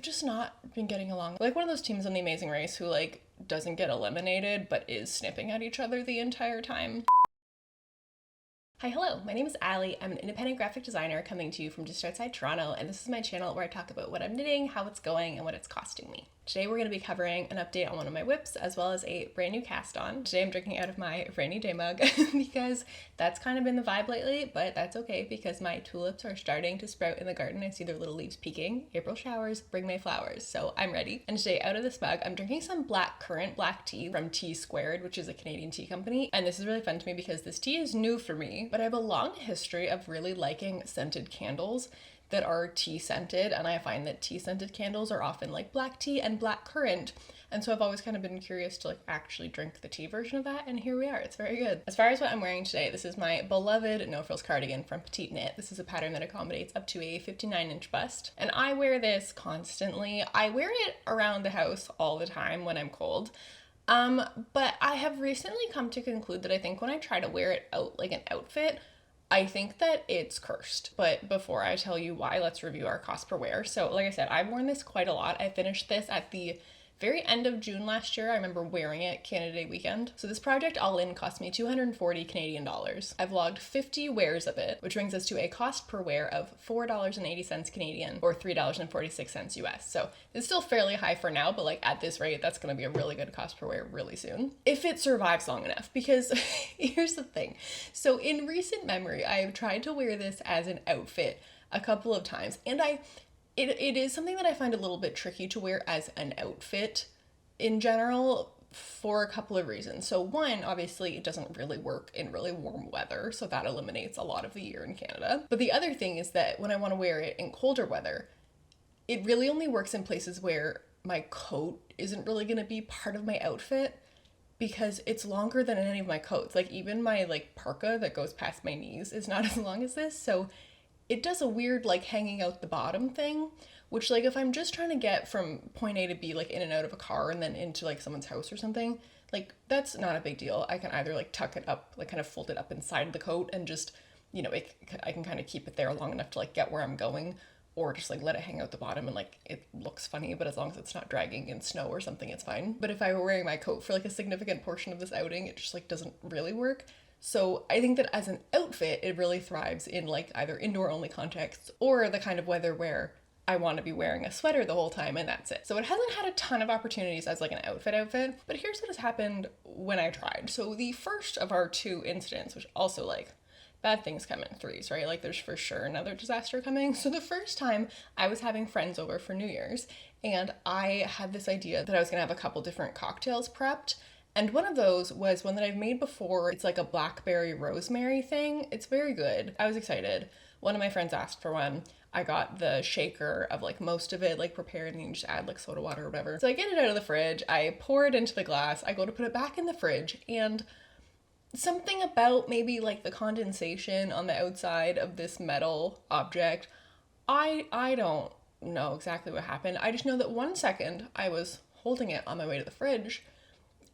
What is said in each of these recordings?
we've just not been getting along. Like one of those teams on The Amazing Race who like doesn't get eliminated but is snipping at each other the entire time. Hi, hello, my name is Allie. I'm an independent graphic designer coming to you from just outside Toronto, and this is my channel where I talk about what I'm knitting, how it's going, and what it's costing me. Today we're going to be covering an update on one of my WIPs as well as a brand new cast on. Today I'm drinking out of my rainy day mug because that's kind of been the vibe lately, but that's okay because my tulips are starting to sprout in the garden. I see their little leaves peeking. April showers bring May flowers, so I'm ready. And today out of this mug, I'm drinking some black currant black tea from Tea Squared, which is a Canadian tea company. And this is really fun to me because this tea is new for me, but I have a long history of really liking scented candles that are tea scented, and I find that tea scented candles are often like black tea and black currant, and so I've always kind of been curious to like actually drink the tea version of that, and here we are. It's very good. As far as what I'm wearing today, this is my beloved no frills cardigan from Petite Knit. This is a pattern that accommodates up to a 59-inch bust, and I wear this constantly. I wear it around the house all the time when I'm cold. But I have recently come to conclude that I think when I try to wear it out like an outfit, I think that it's cursed. But before I tell you why, let's review our cost per wear. So like I said, I've worn this quite a lot. I finished this at the very end of June last year. I remember wearing it Canada Day weekend. So this project all in cost me 240 Canadian dollars. I've logged 50 wears of it, which brings us to a cost per wear of $4.80 Canadian or $3.46 US. So it's still fairly high for now, but like at this rate, that's gonna be a really good cost per wear really soon. If it survives long enough, because here's the thing. So in recent memory, I have tried to wear this as an outfit a couple of times, and it is something that I find a little bit tricky to wear as an outfit in general for a couple of reasons. So one, obviously it doesn't really work in really warm weather, so that eliminates a lot of the year in Canada. But the other thing is that when I want to wear it in colder weather, it really only works in places where my coat isn't really going to be part of my outfit because it's longer than any of my coats. Like even my like parka that goes past my knees is not as long as this, so it does a weird like hanging out the bottom thing, which like if I'm just trying to get from point A to B like in and out of a car and then into like someone's house or something, like that's not a big deal. I can either like tuck it up, like kind of fold it up inside the coat and just, you know, I can kind of keep it there long enough to like get where I'm going, or just like let it hang out the bottom and like it looks funny, but as long as it's not dragging in snow or something, it's fine. But if I were wearing my coat for like a significant portion of this outing, it just like doesn't really work. So I think that as an outfit, it really thrives in like either indoor only contexts or the kind of weather where I want to be wearing a sweater the whole time and that's it. So it hasn't had a ton of opportunities as like an outfit, but here's what has happened when I tried. So the first of our two incidents, which also like bad things come in threes, right? Like there's for sure another disaster coming. So the first time I was having friends over for New Year's and I had this idea that I was gonna have a couple different cocktails prepped. And one of those was one that I've made before. It's like a blackberry rosemary thing. It's very good. I was excited. One of my friends asked for one. I got the shaker of like most of it like prepared and you just add like soda water or whatever. So I get it out of the fridge. I pour it into the glass. I go to put it back in the fridge and something about maybe like the condensation on the outside of this metal object. I don't know exactly what happened. I just know that 1 second I was holding it on my way to the fridge,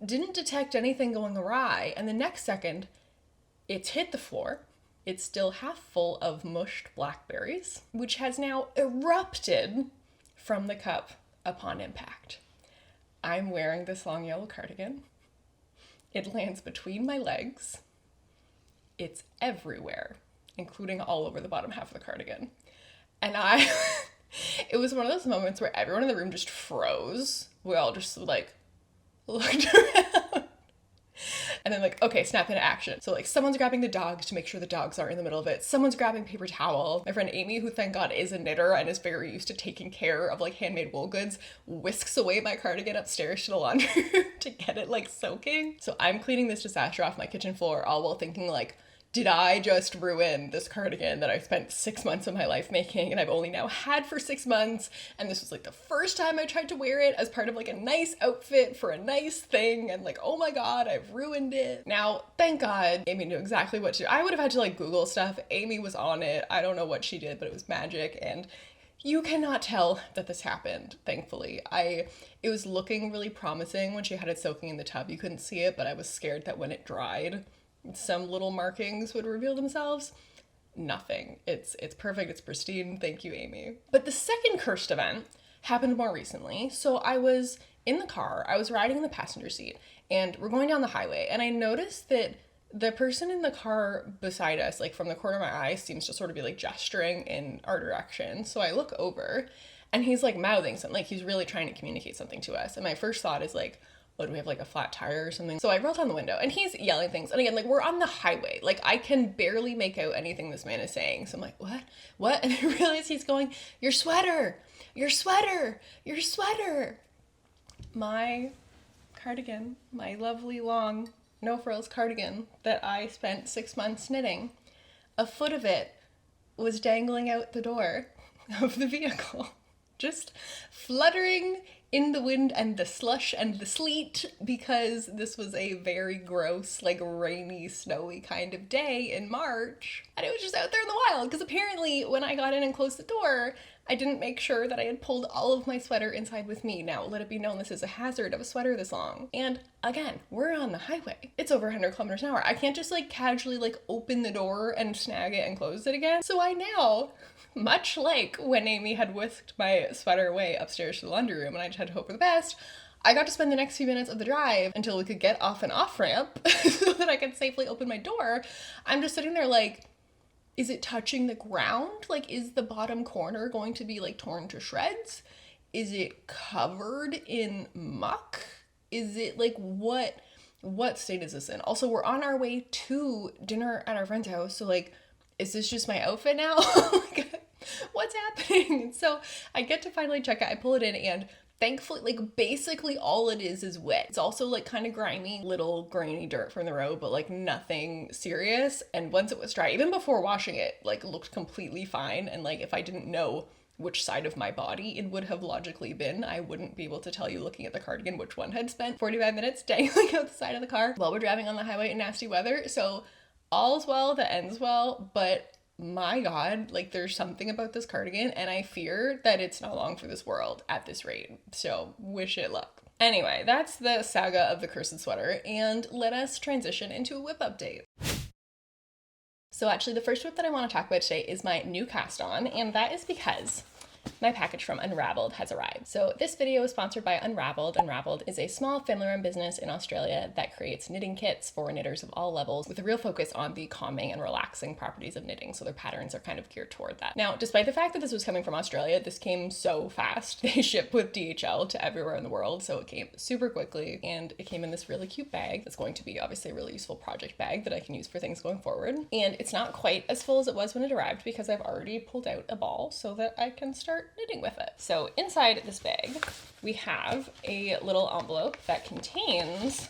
didn't detect anything going awry, and the next second it's hit the floor. It's still half full of mushed blackberries, which has now erupted from the cup upon impact. I'm wearing this long yellow cardigan. It lands between my legs. It's everywhere, including all over the bottom half of the cardigan. And it was one of those moments where everyone in the room just froze. We all just like looked around and then like, okay, snap into action. So like someone's grabbing the dogs to make sure the dogs aren't in the middle of it. Someone's grabbing paper towel. My friend Amy, who thank God is a knitter and is very used to taking care of like handmade wool goods, whisks away my cardigan upstairs to the laundry room to get it like soaking. So I'm cleaning this disaster off my kitchen floor all while thinking like, did I just ruin this cardigan that I spent 6 months of my life making and I've only now had for 6 months? And this was like the first time I tried to wear it as part of like a nice outfit for a nice thing. And like, oh my God, I've ruined it. Now, thank God, Amy knew exactly what to do. I would have had to like Google stuff. Amy was on it. I don't know what she did, but it was magic. And you cannot tell that this happened, thankfully. It was looking really promising when she had it soaking in the tub. You couldn't see it, but I was scared that when it dried, some little markings would reveal themselves. Nothing. It's perfect. It's pristine. Thank you, Amy. But the second cursed event happened more recently. So I was in the car, I was riding in the passenger seat, and we're going down the highway, and I noticed that the person in the car beside us, like from the corner of my eye, seems to sort of be like gesturing in our direction. So I look over and he's like mouthing something, like he's really trying to communicate something to us. And my first thought is like, oh, do we have like a flat tire or something? So I rolled down the window and he's yelling things. And again, like we're on the highway. Like I can barely make out anything this man is saying. So I'm like, what? And I realize he's going, your sweater, your sweater, your sweater. My cardigan, my lovely long no frills cardigan that I spent 6 months knitting, a foot of it was dangling out the door of the vehicle, just fluttering in the wind and the slush and the sleet, because this was a very gross, like rainy, snowy kind of day in March. And it was just out there in the wild, because apparently when I got in and closed the door, I didn't make sure that I had pulled all of my sweater inside with me. Now, let it be known this is a hazard of a sweater this long. And again, we're on the highway. It's over 100 kilometers an hour. I can't just like casually like open the door and snag it and close it again. So I now, much like when Amy had whisked my sweater away upstairs to the laundry room and I just had to hope for the best, I got to spend the next few minutes of the drive until we could get off an off-ramp so that I could safely open my door. I'm just sitting there like, is it touching the ground? Like, is the bottom corner going to be like torn to shreds? Is it covered in muck? Is it like, what state is this in? Also, we're on our way to dinner at our friend's house. So like, is this just my outfit now? Like, what's happening? So I get to finally check it. I pull it in and thankfully, like basically all it is wet. It's also like kind of grimy, little grainy dirt from the road, but like nothing serious. And once it was dry, even before washing it, like looked completely fine. And like if I didn't know which side of my body it would have logically been, I wouldn't be able to tell you looking at the cardigan which one had spent 45 minutes dangling out the side of the car while we're driving on the highway in nasty weather. So all's well that ends well, but my God, like there's something about this cardigan and I fear that it's not long for this world at this rate. So wish it luck. Anyway, that's the saga of the cursed sweater, and let us transition into a WIP update. So actually the first WIP that I want to talk about today is my new cast on, and that is because my package from Unraveled has arrived. So this video is sponsored by Unraveled. Unraveled is a small family-run business in Australia that creates knitting kits for knitters of all levels with a real focus on the calming and relaxing properties of knitting. So their patterns are kind of geared toward that. Now, despite the fact that this was coming from Australia, this came so fast. They ship with DHL to everywhere in the world, so it came super quickly, and it came in this really cute bag that's going to be obviously a really useful project bag that I can use for things going forward. And it's not quite as full as it was when it arrived because I've already pulled out a ball so that I can start knitting with it. So inside this bag, we have a little envelope that contains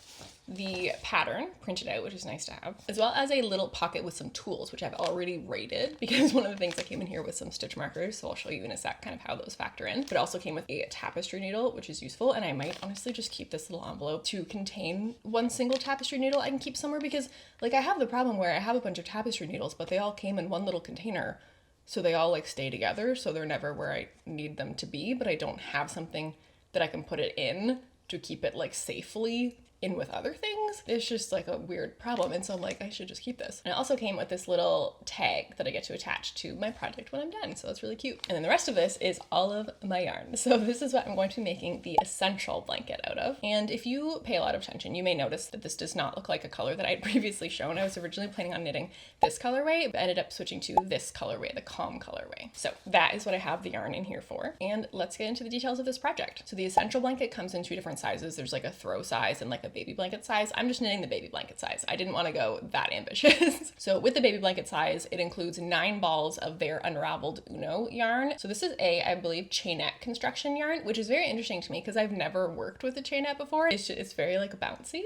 the pattern printed out, which is nice to have, as well as a little pocket with some tools, which I've already rated because one of the things that came in here was some stitch markers. So I'll show you in a sec kind of how those factor in. But it also came with a tapestry needle, which is useful. And I might honestly just keep this little envelope to contain one single tapestry needle I can keep somewhere, because like I have the problem where I have a bunch of tapestry needles, but they all came in one little container. So they all like stay together. So they're never where I need them to be, but I don't have something that I can put it in to keep it like safely in with other things. It's just like a weird problem. And so I'm like, I should just keep this. And it also came with this little tag that I get to attach to my project when I'm done. So that's really cute. And then the rest of this is all of my yarn. So this is what I'm going to be making the essential blanket out of. And if you pay a lot of attention, you may notice that this does not look like a color that I had previously shown. I was originally planning on knitting this colorway, but ended up switching to this colorway, the calm colorway. So that is what I have the yarn in here for. And let's get into the details of this project. So the essential blanket comes in two different sizes. There's like a throw size and like a baby blanket size. I'm just knitting the baby blanket size. I didn't want to go that ambitious. So with the baby blanket size, it includes 9 balls of their Unraveled Uno yarn. So this is I believe, chainette construction yarn, which is very interesting to me because I've never worked with a chainette before. It's very like bouncy.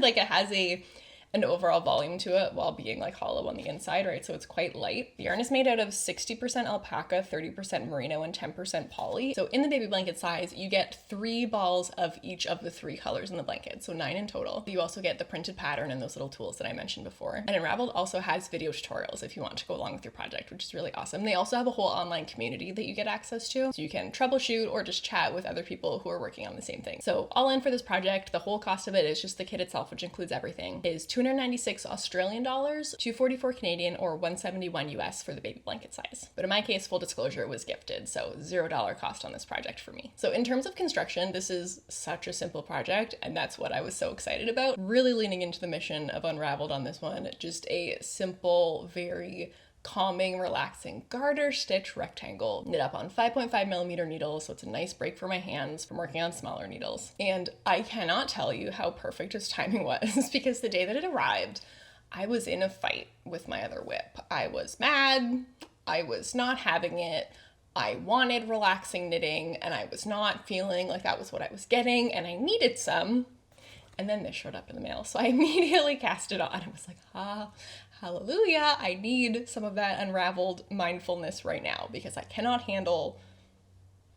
Like it has an overall volume to it while being like hollow on the inside, right? So it's quite light. The yarn is made out of 60% alpaca, 30% merino, and 10% poly. So in the baby blanket size, you get 3 balls of each of the 3 colors in the blanket, so 9 in total. You also get the printed pattern and those little tools that I mentioned before. And Unraveled also has video tutorials if you want to go along with your project, which is really awesome. They also have a whole online community that you get access to, so you can troubleshoot or just chat with other people who are working on the same thing. So all in for this project, the whole cost of it is just the kit itself, which includes everything, is 296 Australian dollars, 244 Canadian, or 171 US for the baby blanket size. But in my case, full disclosure, it was gifted, so $0 cost on this project for me. So in terms of construction, this is such a simple project, and that's what I was so excited about. Really leaning into the mission of Unraveled on this one. Just a simple, very calming, relaxing garter stitch rectangle knit up on 5.5mm needles, so it's a nice break for my hands from working on smaller needles. And I cannot tell you how perfect its timing was because the day that it arrived, I was in a fight with my other WIP. I was mad, I was not having it, I wanted relaxing knitting, and I was not feeling like that was what I was getting, and I needed some. And then this showed up in the mail, so I immediately cast it on. I was like, hallelujah, I need some of that Unraveled mindfulness right now because I cannot handle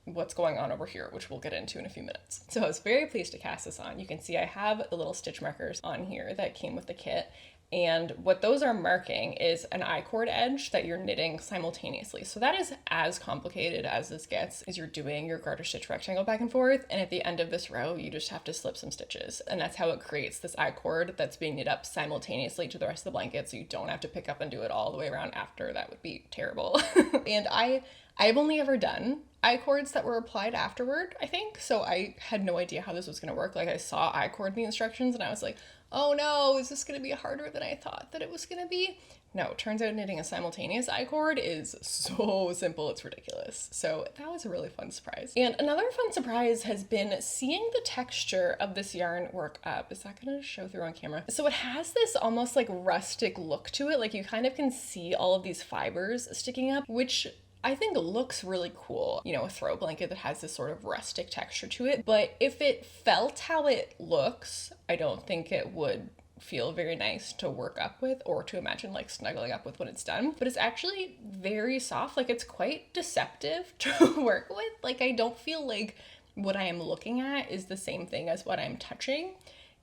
what's going on over here, which we'll get into in a few minutes. So I was very pleased to cast this on. You can see I have the little stitch markers on here that came with the kit. And what those are marking is an I-cord edge that you're knitting simultaneously. So that is as complicated as this gets, is you're doing your garter stitch rectangle back and forth, and at the end of this row, you just have to slip some stitches. And that's how it creates this I-cord that's being knit up simultaneously to the rest of the blanket, so you don't have to pick up and do it all the way around after. That would be terrible. And I've only ever done I-cords that were applied afterward, I think. So I had no idea how this was gonna work. Like I saw I-cord in the instructions and I was like, oh no, is this gonna be harder than I thought that it was gonna be? No, it turns out knitting a simultaneous I-cord is so simple, it's ridiculous. So that was a really fun surprise. And another fun surprise has been seeing the texture of this yarn work up. Is that gonna show through on camera? So it has this almost like rustic look to it. Like you kind of can see all of these fibers sticking up, which I think looks really cool. You know, a throw blanket that has this sort of rustic texture to it. But if it felt how it looks, I don't think it would feel very nice to work up with or to imagine like snuggling up with when it's done. But it's actually very soft. Like it's quite deceptive to work with. Like I don't feel like what I am looking at is the same thing as what I'm touching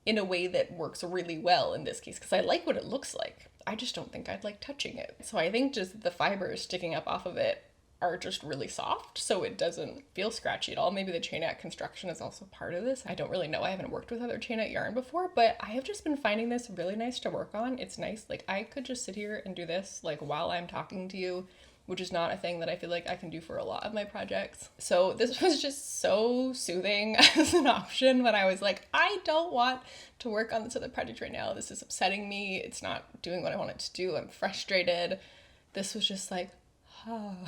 in a way that works really well in this case, because I like what it looks like. I just don't think I'd like touching it. So I think just the fibers sticking up off of it are just really soft, so it doesn't feel scratchy at all. Maybe the chainette construction is also part of this. I don't really know. I haven't worked with other chainette yarn before, but I have just been finding this really nice to work on. It's nice. Like I could just sit here and do this like while I'm talking to you, which is not a thing that I feel like I can do for a lot of my projects. So this was just so soothing as an option when I was like, I don't want to work on this other project right now. This is upsetting me. It's not doing what I want it to do. I'm frustrated. This was just like, and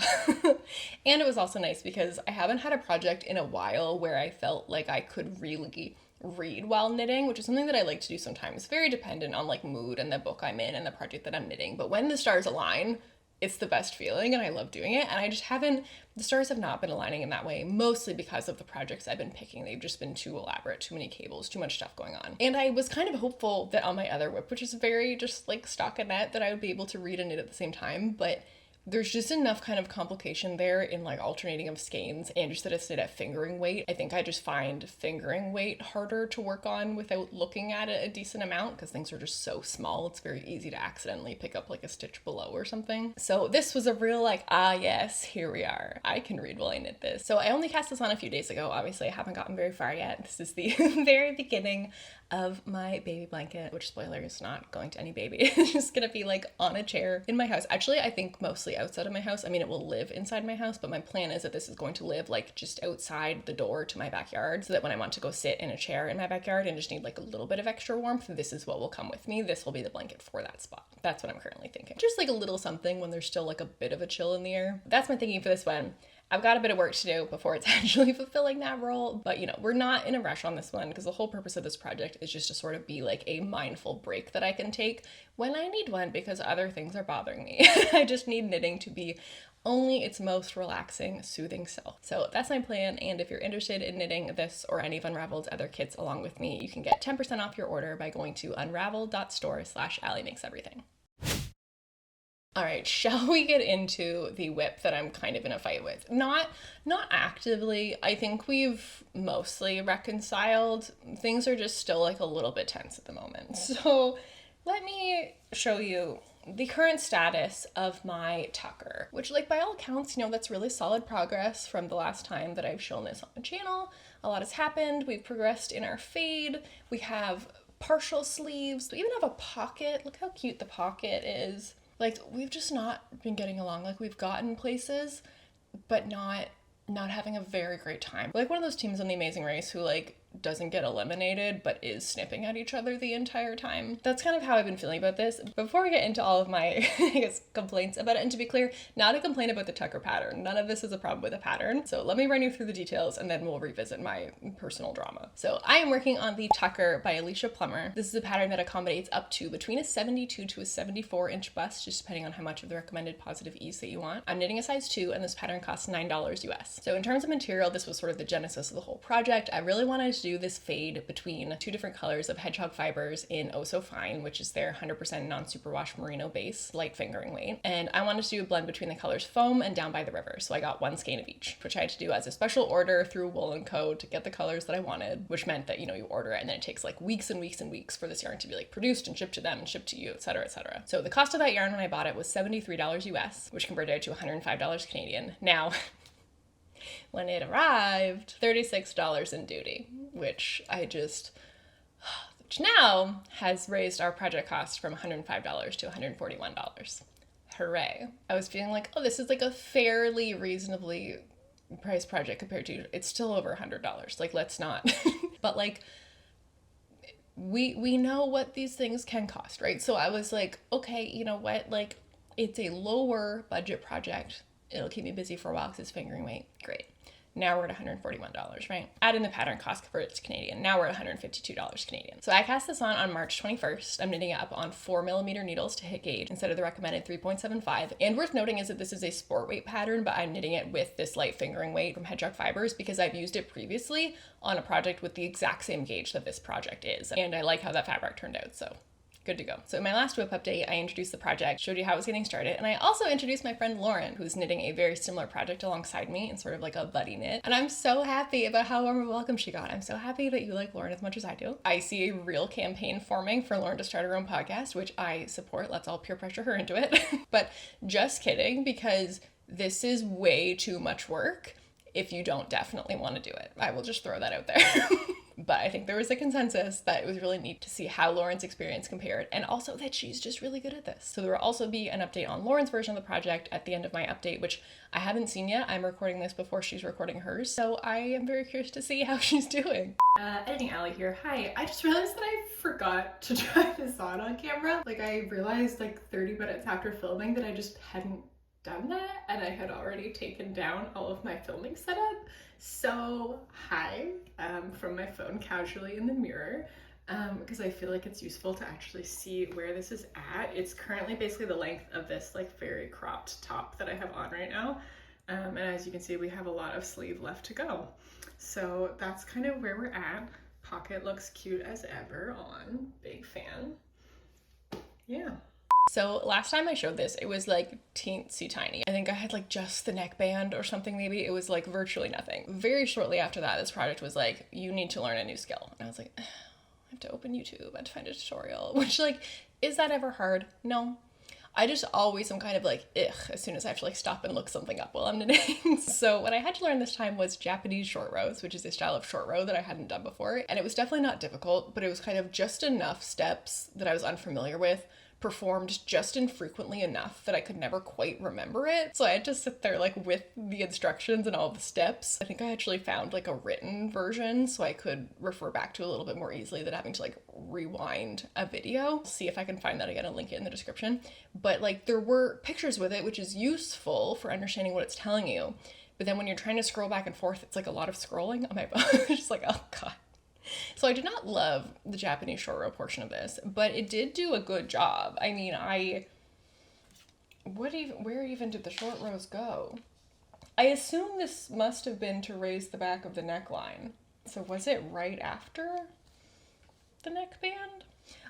it was also nice because I haven't had a project in a while where I felt like I could really read while knitting, which is something that I like to do sometimes. Very dependent on like mood and the book I'm in and the project that I'm knitting. But when the stars align, it's the best feeling and I love doing it. And I just haven't, the stars have not been aligning in that way, mostly because of the projects I've been picking. They've just been too elaborate, too many cables, too much stuff going on. And I was kind of hopeful that on my other WIP, which is very just like stockinette, that I would be able to read and knit at the same time, but there's just enough kind of complication there in like alternating of skeins and just that it's knit at fingering weight. I think I just find fingering weight harder to work on without looking at it a decent amount because things are just so small. It's very easy to accidentally pick up like a stitch below or something. So this was a real like, ah yes, here we are. I can read while I knit this. So I only cast this on a few days ago. Obviously I haven't gotten very far yet. This is the very beginning of my baby blanket, which spoiler is not going to any baby. It's just gonna be like on a chair in my house. Actually, I think mostly outside of my house. I mean, it will live inside my house, but my plan is that this is going to live like just outside the door to my backyard so that when I want to go sit in a chair in my backyard and just need like a little bit of extra warmth, this is what will come with me. This will be the blanket for that spot. That's what I'm currently thinking. Just like a little something when there's still like a bit of a chill in the air. That's my thinking for this one. I've got a bit of work to do before it's actually fulfilling that role, but you know, we're not in a rush on this one because the whole purpose of this project is just to sort of be like a mindful break that I can take when I need one because other things are bothering me. I just need knitting to be only its most relaxing, soothing self. So that's my plan, and if you're interested in knitting this or any of Unraveled's other kits along with me, you can get 10% off your order by going to unravel.store/AllieMakesEverything. All right, shall we get into the WIP that I'm kind of in a fight with? Not actively. I think we've mostly reconciled. Things are just still like a little bit tense at the moment. So let me show you the current status of my tucker, which like by all accounts, you know, that's really solid progress from the last time that I've shown this on the channel. A lot has happened. We've progressed in our fade. We have partial sleeves. We even have a pocket. Look how cute the pocket is. Like, we've just not been getting along. Like, we've gotten places, but not having a very great time. Like one of those teams on The Amazing Race who like doesn't get eliminated but is snipping at each other the entire time. That's kind of how I've been feeling about this. Before we get into all of my I guess complaints about it, and to be clear, not a complaint about the Tucker pattern. None of this is a problem with the pattern. So let me run you through the details and then we'll revisit my personal drama. So I am working on the Tucker by Alicia Plummer. This is a pattern that accommodates up to between a 72 to a 74 inch bust, just depending on how much of the recommended positive ease that you want. I'm knitting a size 2 and this pattern costs $9 US. So in terms of material, this was sort of the genesis of the whole project. I really wanted to do this fade between 2 different colors of hedgehog fibers in Oh So Fine, which is their 100% non-superwash merino base, light fingering weight. And I wanted to do a blend between the colors Foam and Down by the River. So I got 1 skein of each, which I had to do as a special order through Wool & Co. to get the colors that I wanted, which meant that, you know, you order it and then it takes like weeks and weeks and weeks for this yarn to be like produced and shipped to them and shipped to you, etc., etc. So the cost of that yarn when I bought it was $73 US, which converted to $105 Canadian. Now, when it arrived, $36 in duty, which now has raised our project cost from $105 to $141. Hooray. I was feeling like, oh, this is like a fairly reasonably priced project compared to, it's still over $100. Like, let's not. But like, we know what these things can cost, right? So I was like, okay, you know what? Like, it's a lower budget project. It'll keep me busy for a while because it's fingering weight. Great. Now we're at $141, right? Add in the pattern cost, convert it to Canadian. Now we're at $152 Canadian. So I cast this on March 21st. I'm knitting it up on 4mm needles to hit gauge instead of the recommended 3.75. And worth noting is that this is a sport weight pattern, but I'm knitting it with this light fingering weight from Hedgehog Fibers because I've used it previously on a project with the exact same gauge that this project is. And I like how that fabric turned out, so good to go. So in my last WIP update, I introduced the project, showed you how it was getting started, and I also introduced my friend Lauren, who's knitting a very similar project alongside me in sort of like a buddy knit. And I'm so happy about how warm a welcome she got. I'm so happy that you like Lauren as much as I do. I see a real campaign forming for Lauren to start her own podcast, which I support. Let's all peer pressure her into it. But just kidding, because this is way too much work if you don't definitely want to do it. I will just throw that out there. But I think there was a consensus that it was really neat to see how Lauren's experience compared, and also that she's just really good at this. So there will also be an update on Lauren's version of the project at the end of my update, which I haven't seen yet. I'm recording this before she's recording hers, so I am very curious to see how she's doing. Editing Allie here. Hi. I just realized that I forgot to try this on camera. Like, I realized like 30 minutes after filming that I just hadn't done that, and I had already taken down all of my filming setup. So hi, from my phone casually in the mirror, because I feel like it's useful to actually see where this is at. It's currently basically the length of this like very cropped top that I have on right now. And as you can see, we have a lot of sleeve left to go. So that's kind of where we're at. Pocket looks cute as ever on, big fan. Yeah. So last time I showed this, it was like teensy tiny. I think I had like just the neckband or something maybe. It was like virtually nothing. Very shortly after that, this project was like, you need to learn a new skill. And I was like, I have to open YouTube, I have to find a tutorial, which like, is that ever hard? No. I just always am kind of like, ugh, as soon as I have to like stop and look something up while I'm knitting. So what I had to learn this time was Japanese short rows, which is a style of short row that I hadn't done before. And it was definitely not difficult, but it was kind of just enough steps that I was unfamiliar with, performed just infrequently enough that I could never quite remember it. So I had to sit there like with the instructions and all the steps. I think I actually found like a written version so I could refer back to a little bit more easily than having to like rewind a video. See if I can find that again and link it in the description. But like there were pictures with it, which is useful for understanding what it's telling you. But then when you're trying to scroll back and forth, it's like a lot of scrolling on my phone. Just like, oh God. So I did not love the Japanese short row portion of this, but it did do a good job. I mean, where even did the short rows go? I assume this must have been to raise the back of the neckline. So was it right after the neckband?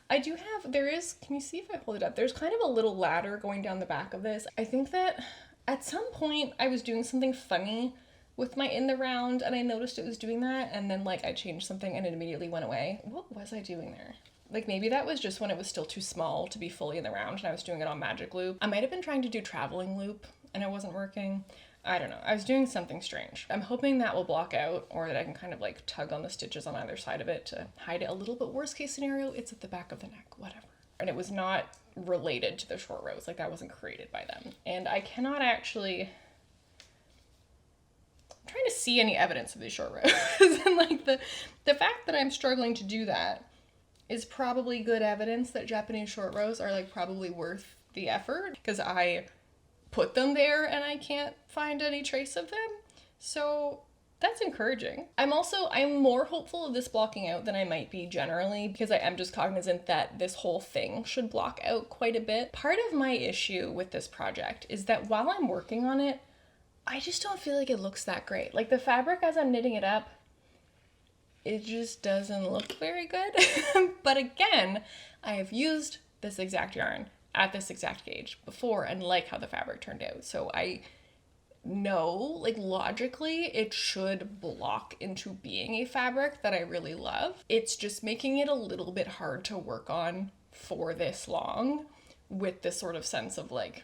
Can you see if I hold it up? There's kind of a little ladder going down the back of this. I think that at some point I was doing something funny with my in the round and I noticed it was doing that, and then like I changed something and it immediately went away. What was I doing there? Like maybe that was just when it was still too small to be fully in the round and I was doing it on magic loop. I might have been trying to do traveling loop and it wasn't working. I don't know. I was doing something strange. I'm hoping that will block out, or that I can kind of like tug on the stitches on either side of it to hide it a little bit. Worst case scenario, it's at the back of the neck, whatever. And it was not related to the short rows. Like that wasn't created by them. And I cannot actually... I'm trying to see any evidence of these short rows. And like the fact that I'm struggling to do that is probably good evidence that Japanese short rows are like probably worth the effort, because I put them there and I can't find any trace of them. So that's encouraging. I'm more hopeful of this blocking out than I might be generally, because I am just cognizant that this whole thing should block out quite a bit. Part of my issue with this project is that while I'm working on it, I just don't feel like it looks that great. Like the fabric as I'm knitting it up, it just doesn't look very good. But again, I have used this exact yarn at this exact gauge before and like how the fabric turned out. So I know, like logically, it should block into being a fabric that I really love. It's just making it a little bit hard to work on for this long with this sort of sense of like,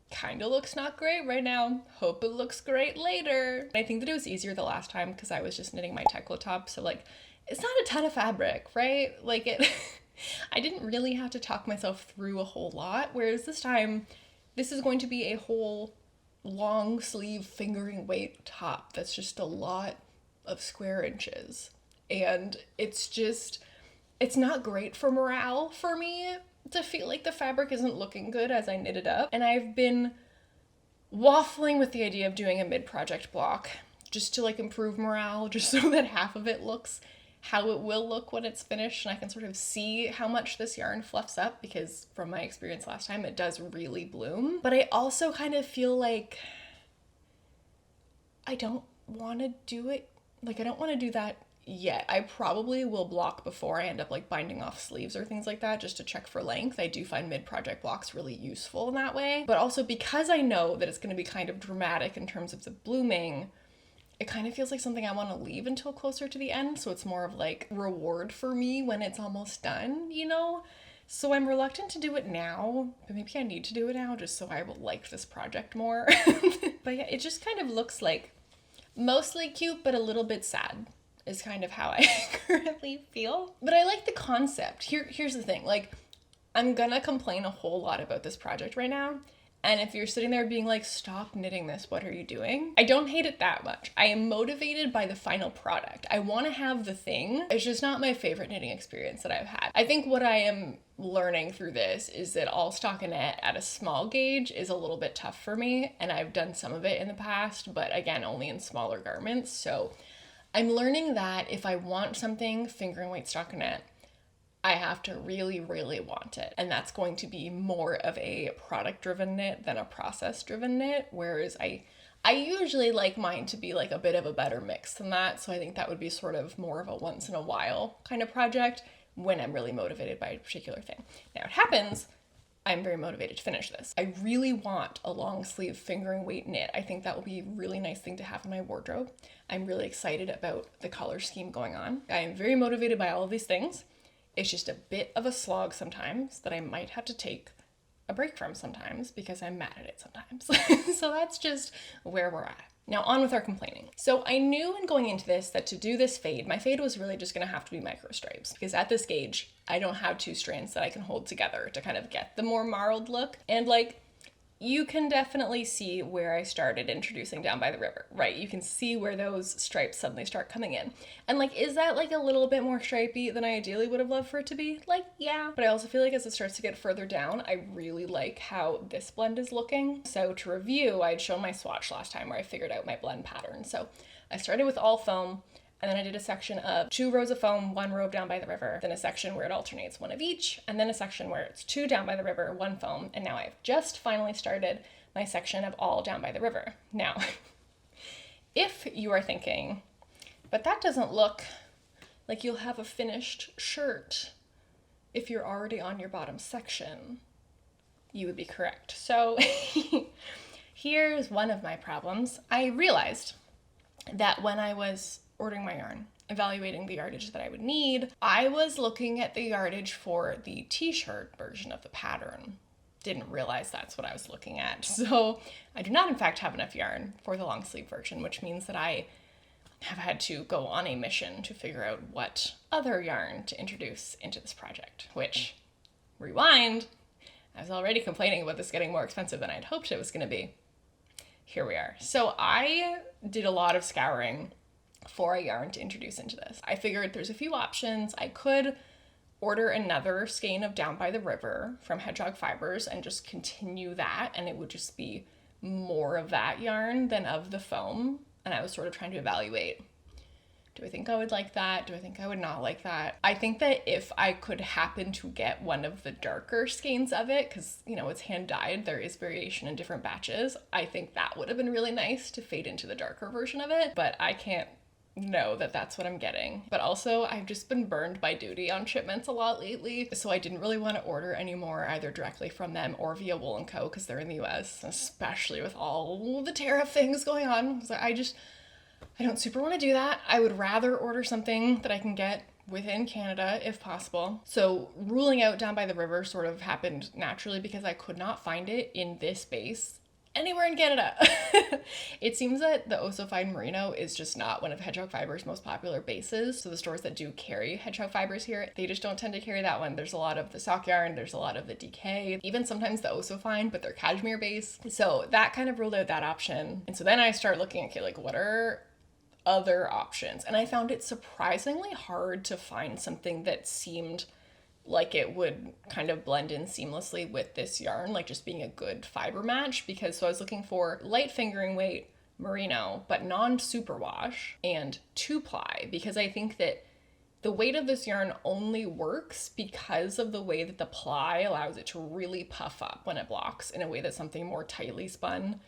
kind of looks not great right now, hope it looks great later. I think that it was easier the last time because I was just knitting my Tekla top, so like it's not a ton of fabric, right? Like it I didn't really have to talk myself through a whole lot, whereas this time this is going to be a whole long sleeve fingering weight top that's just a lot of square inches, and it's not great for morale for me to feel like the fabric isn't looking good as I knit it up. And I've been waffling with the idea of doing a mid-project block just to like improve morale, just so that half of it looks how it will look when it's finished and I can sort of see how much this yarn fluffs up, because from my experience last time, it does really bloom. But I also kind of feel like I don't want to do it. Like I don't want to do that yet. I probably will block before I end up like binding off sleeves or things like that, just to check for length. I do find mid-project blocks really useful in that way. But also because I know that it's going to be kind of dramatic in terms of the blooming, it kind of feels like something I want to leave until closer to the end. So it's more of like reward for me when it's almost done, you know? So I'm reluctant to do it now, but maybe I need to do it now just so I will like this project more. But yeah, it just kind of looks like mostly cute, but a little bit sad is kind of how I currently feel. But I like the concept. Here's the thing, like I'm gonna complain a whole lot about this project right now. And if you're sitting there being like, stop knitting this, what are you doing? I don't hate it that much. I am motivated by the final product. I want to have the thing. It's just not my favorite knitting experience that I've had. I think what I am learning through this is that all stockinette at a small gauge is a little bit tough for me. And I've done some of it in the past, but again, only in smaller garments. So I'm learning that if I want something fingering weight stockinette, I have to really, really want it. And that's going to be more of a product-driven knit than a process-driven knit, whereas I usually like mine to be like a bit of a better mix than that. So I think that would be sort of more of a once in a while kind of project when I'm really motivated by a particular thing. Now it happens, I'm very motivated to finish this. I really want a long sleeve fingering weight knit. I think that will be a really nice thing to have in my wardrobe. I'm really excited about the color scheme going on. I am very motivated by all of these things. It's just a bit of a slog sometimes that I might have to take a break from sometimes because I'm mad at it sometimes. So that's just where we're at. Now on with our complaining. So I knew in going into this that to do this fade, my fade was really just gonna have to be micro stripes, because at this gauge, I don't have two strands that I can hold together to kind of get the more marled look. And like, you can definitely see where I started introducing Down by the River, right? You can see where those stripes suddenly start coming in. And like, is that like a little bit more stripey than I ideally would have loved for it to be? Like, yeah. But I also feel like as it starts to get further down, I really like how this blend is looking. So to review, I'd shown my swatch last time where I figured out my blend pattern. So I started with all foam, and then I did a section of 2 rows of foam, 1 row of Down by the River, then a section where it alternates 1 of each, and then a section where it's 2 Down by the River, 1 foam, and now I've just finally started my section of all Down by the River. Now, if you are thinking, but that doesn't look like you'll have a finished shirt if you're already on your bottom section, you would be correct. So here's one of my problems. I realized that when I was ordering my yarn, evaluating the yardage that I would need, I was looking at the yardage for the t-shirt version of the pattern didn't realize that's what I was looking at. So I do not in fact have enough yarn for the long sleeve version, which means that I have had to go on a mission to figure out what other yarn to introduce into this project, which, rewind, I was already complaining about this getting more expensive than I'd hoped it was going to be. Here we are. So I did a lot of scouring for a yarn to introduce into this. I figured there's a few options. I could order another skein of Down by the River from Hedgehog Fibers and just continue that, and it would just be more of that yarn than of the foam. And I was sort of trying to evaluate, do I think I would like that? Do I think I would not like that? I think that if I could happen to get one of the darker skeins of it, because, you know, it's hand dyed, there is variation in different batches, I think that would have been really nice to fade into the darker version of it, but I can't know that that's what I'm getting. But also, I've just been burned by duty on shipments a lot lately, so I didn't really want to order anymore either directly from them or via Wool & Co. because they're in the US, especially with all the tariff things going on. So I don't super want to do that. I would rather order something that I can get within Canada if possible. So ruling out Down by the River sort of happened naturally because I could not find it in this base anywhere in Canada. It seems that the Oseman merino is just not one of Hedgehog Fibers' most popular bases. So the stores that do carry Hedgehog Fibers here, they just don't tend to carry that one. There's a lot of the sock yarn, there's a lot of the DK, even sometimes the Oseman, but they're cashmere base. So that kind of ruled out that option. And so then I start looking at, okay, like what are other options? And I found it surprisingly hard to find something that seemed like it would kind of blend in seamlessly with this yarn, like just being a good fiber match. Because so I was looking for light fingering weight merino, but non-superwash, and 2-ply, because I think that the weight of this yarn only works because of the way that the ply allows it to really puff up when it blocks in a way that something more tightly spun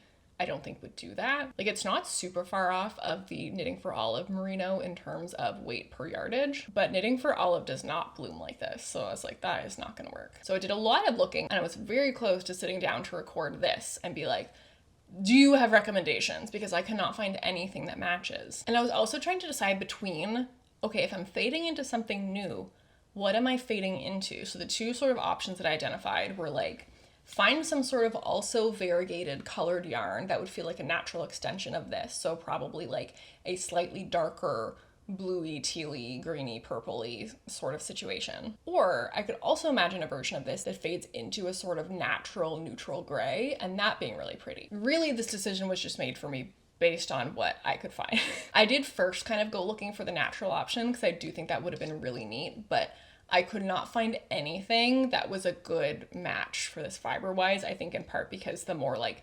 I don't think would do that. Like, it's not super far off of the Knitting for Olive merino in terms of weight per yardage, but Knitting for Olive does not bloom like this. So I was like, that is not gonna work. So I did a lot of looking, and I was very close to sitting down to record this and be like, do you have recommendations? Because I cannot find anything that matches. And I was also trying to decide between, okay, if I'm fading into something new, what am I fading into? So the two sort of options that I identified were like, find some sort of also variegated colored yarn that would feel like a natural extension of this. So probably like a slightly darker bluey, tealy, greeny, purpley sort of situation. Or I could also imagine a version of this that fades into a sort of natural neutral gray, and that being really pretty. Really, this decision was just made for me based on what I could find. I did first kind of go looking for the natural option because I do think that would have been really neat, but I could not find anything that was a good match for this fiber-wise, I think in part because the more like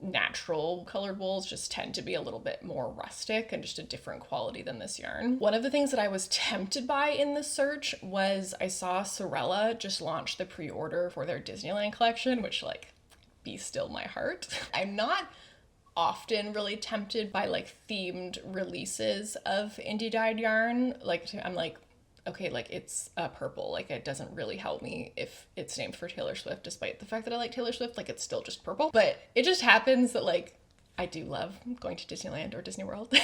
natural colored wools just tend to be a little bit more rustic and just a different quality than this yarn. One of the things that I was tempted by in this search was I saw Sorella just launch the pre-order for their Disneyland collection, which like, be still my heart. I'm not often really tempted by like themed releases of indie dyed yarn. Like, I'm like, okay, like it's purple, like it doesn't really help me if it's named for Taylor Swift, despite the fact that I like Taylor Swift, like it's still just purple. But it just happens that like, I do love going to Disneyland or Disney World.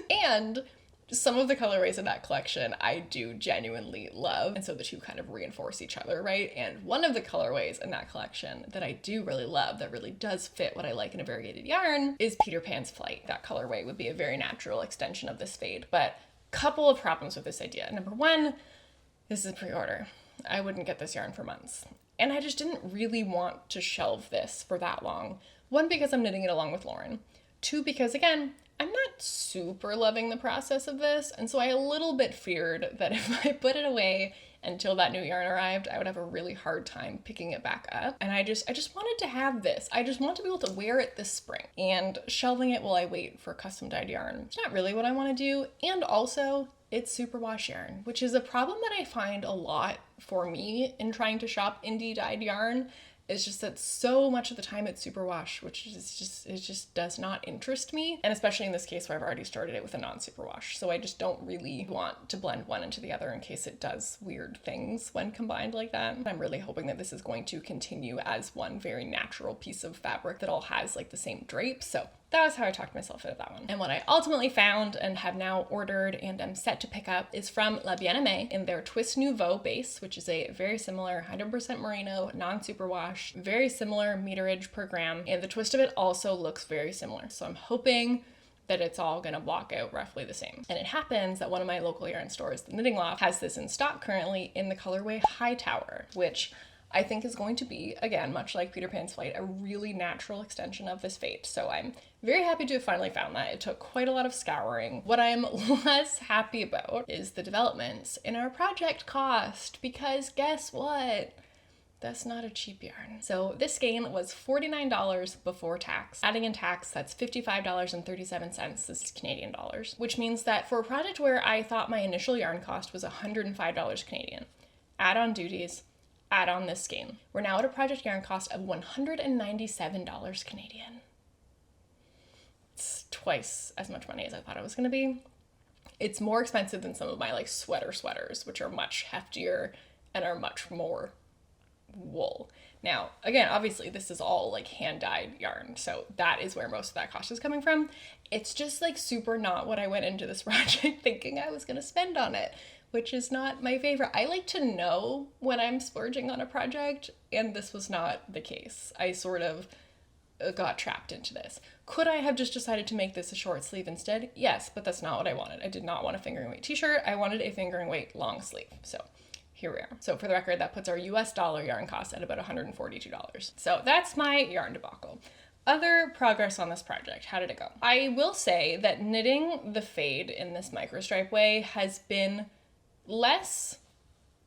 And some of the colorways in that collection I do genuinely love. And so the two kind of reinforce each other, right? And one of the colorways in that collection that I do really love, that really does fit what I like in a variegated yarn, is Peter Pan's Flight. That colorway would be a very natural extension of this fade. But couple of problems with this idea. Number one, this is a pre-order. I wouldn't get this yarn for months. And I just didn't really want to shelve this for that long. One, because I'm knitting it along with Lauren. Two, because again, I'm not super loving the process of this. And so I a little bit feared that if I put it away until that new yarn arrived, I would have a really hard time picking it back up. And I just wanted to have this. I just want to be able to wear it this spring, and shelving it while I wait for custom dyed yarn, it's not really what I want to do. And also, it's superwash yarn, which is a problem that I find a lot for me in trying to shop indie dyed yarn. It's just that so much of the time it's superwash, which is it just does not interest me. And especially in this case where I've already started it with a non-superwash. So I just don't really want to blend one into the other in case it does weird things when combined like that. I'm really hoping that this is going to continue as one very natural piece of fabric that all has like the same drape. So that was how I talked myself out of that one. And what I ultimately found and have now ordered and am set to pick up is from La Bien-Aimée in their Twist Nouveau base, which is a very similar 100% merino, non-superwash, very similar meterage per gram. And the twist of it also looks very similar. So I'm hoping that it's all gonna block out roughly the same. And it happens that one of my local yarn stores, the Knitting Loft, has this in stock currently in the colorway Hightower, which I think is going to be, again, much like Peter Pan's Flight, a really natural extension of this fate. So I'm very happy to have finally found that. It took quite a lot of scouring. What I'm less happy about is the developments in our project cost, because guess what? That's not a cheap yarn. So this skein was $49 before tax. Adding in tax, that's $55.37. This is Canadian dollars, which means that for a project where I thought my initial yarn cost was $105 Canadian, add on duties, add on this skein, we're now at a project yarn cost of $197 Canadian. It's twice as much money as I thought it was gonna be. It's more expensive than some of my like sweaters, which are much heftier and are much more wool. Now, again, obviously this is all like hand-dyed yarn, so that is where most of that cost is coming from. It's just like super not what I went into this project thinking I was gonna spend on it, which is not my favorite. I like to know when I'm splurging on a project, and this was not the case. I sort of got trapped into this. Could I have just decided to make this a short sleeve instead? Yes, but that's not what I wanted. I did not want a fingering weight t-shirt. I wanted a fingering weight long sleeve. So here we are. So for the record, that puts our US dollar yarn cost at about $142. So that's my yarn debacle. Other progress on this project, how did it go? I will say that knitting the fade in this microstripe way has been less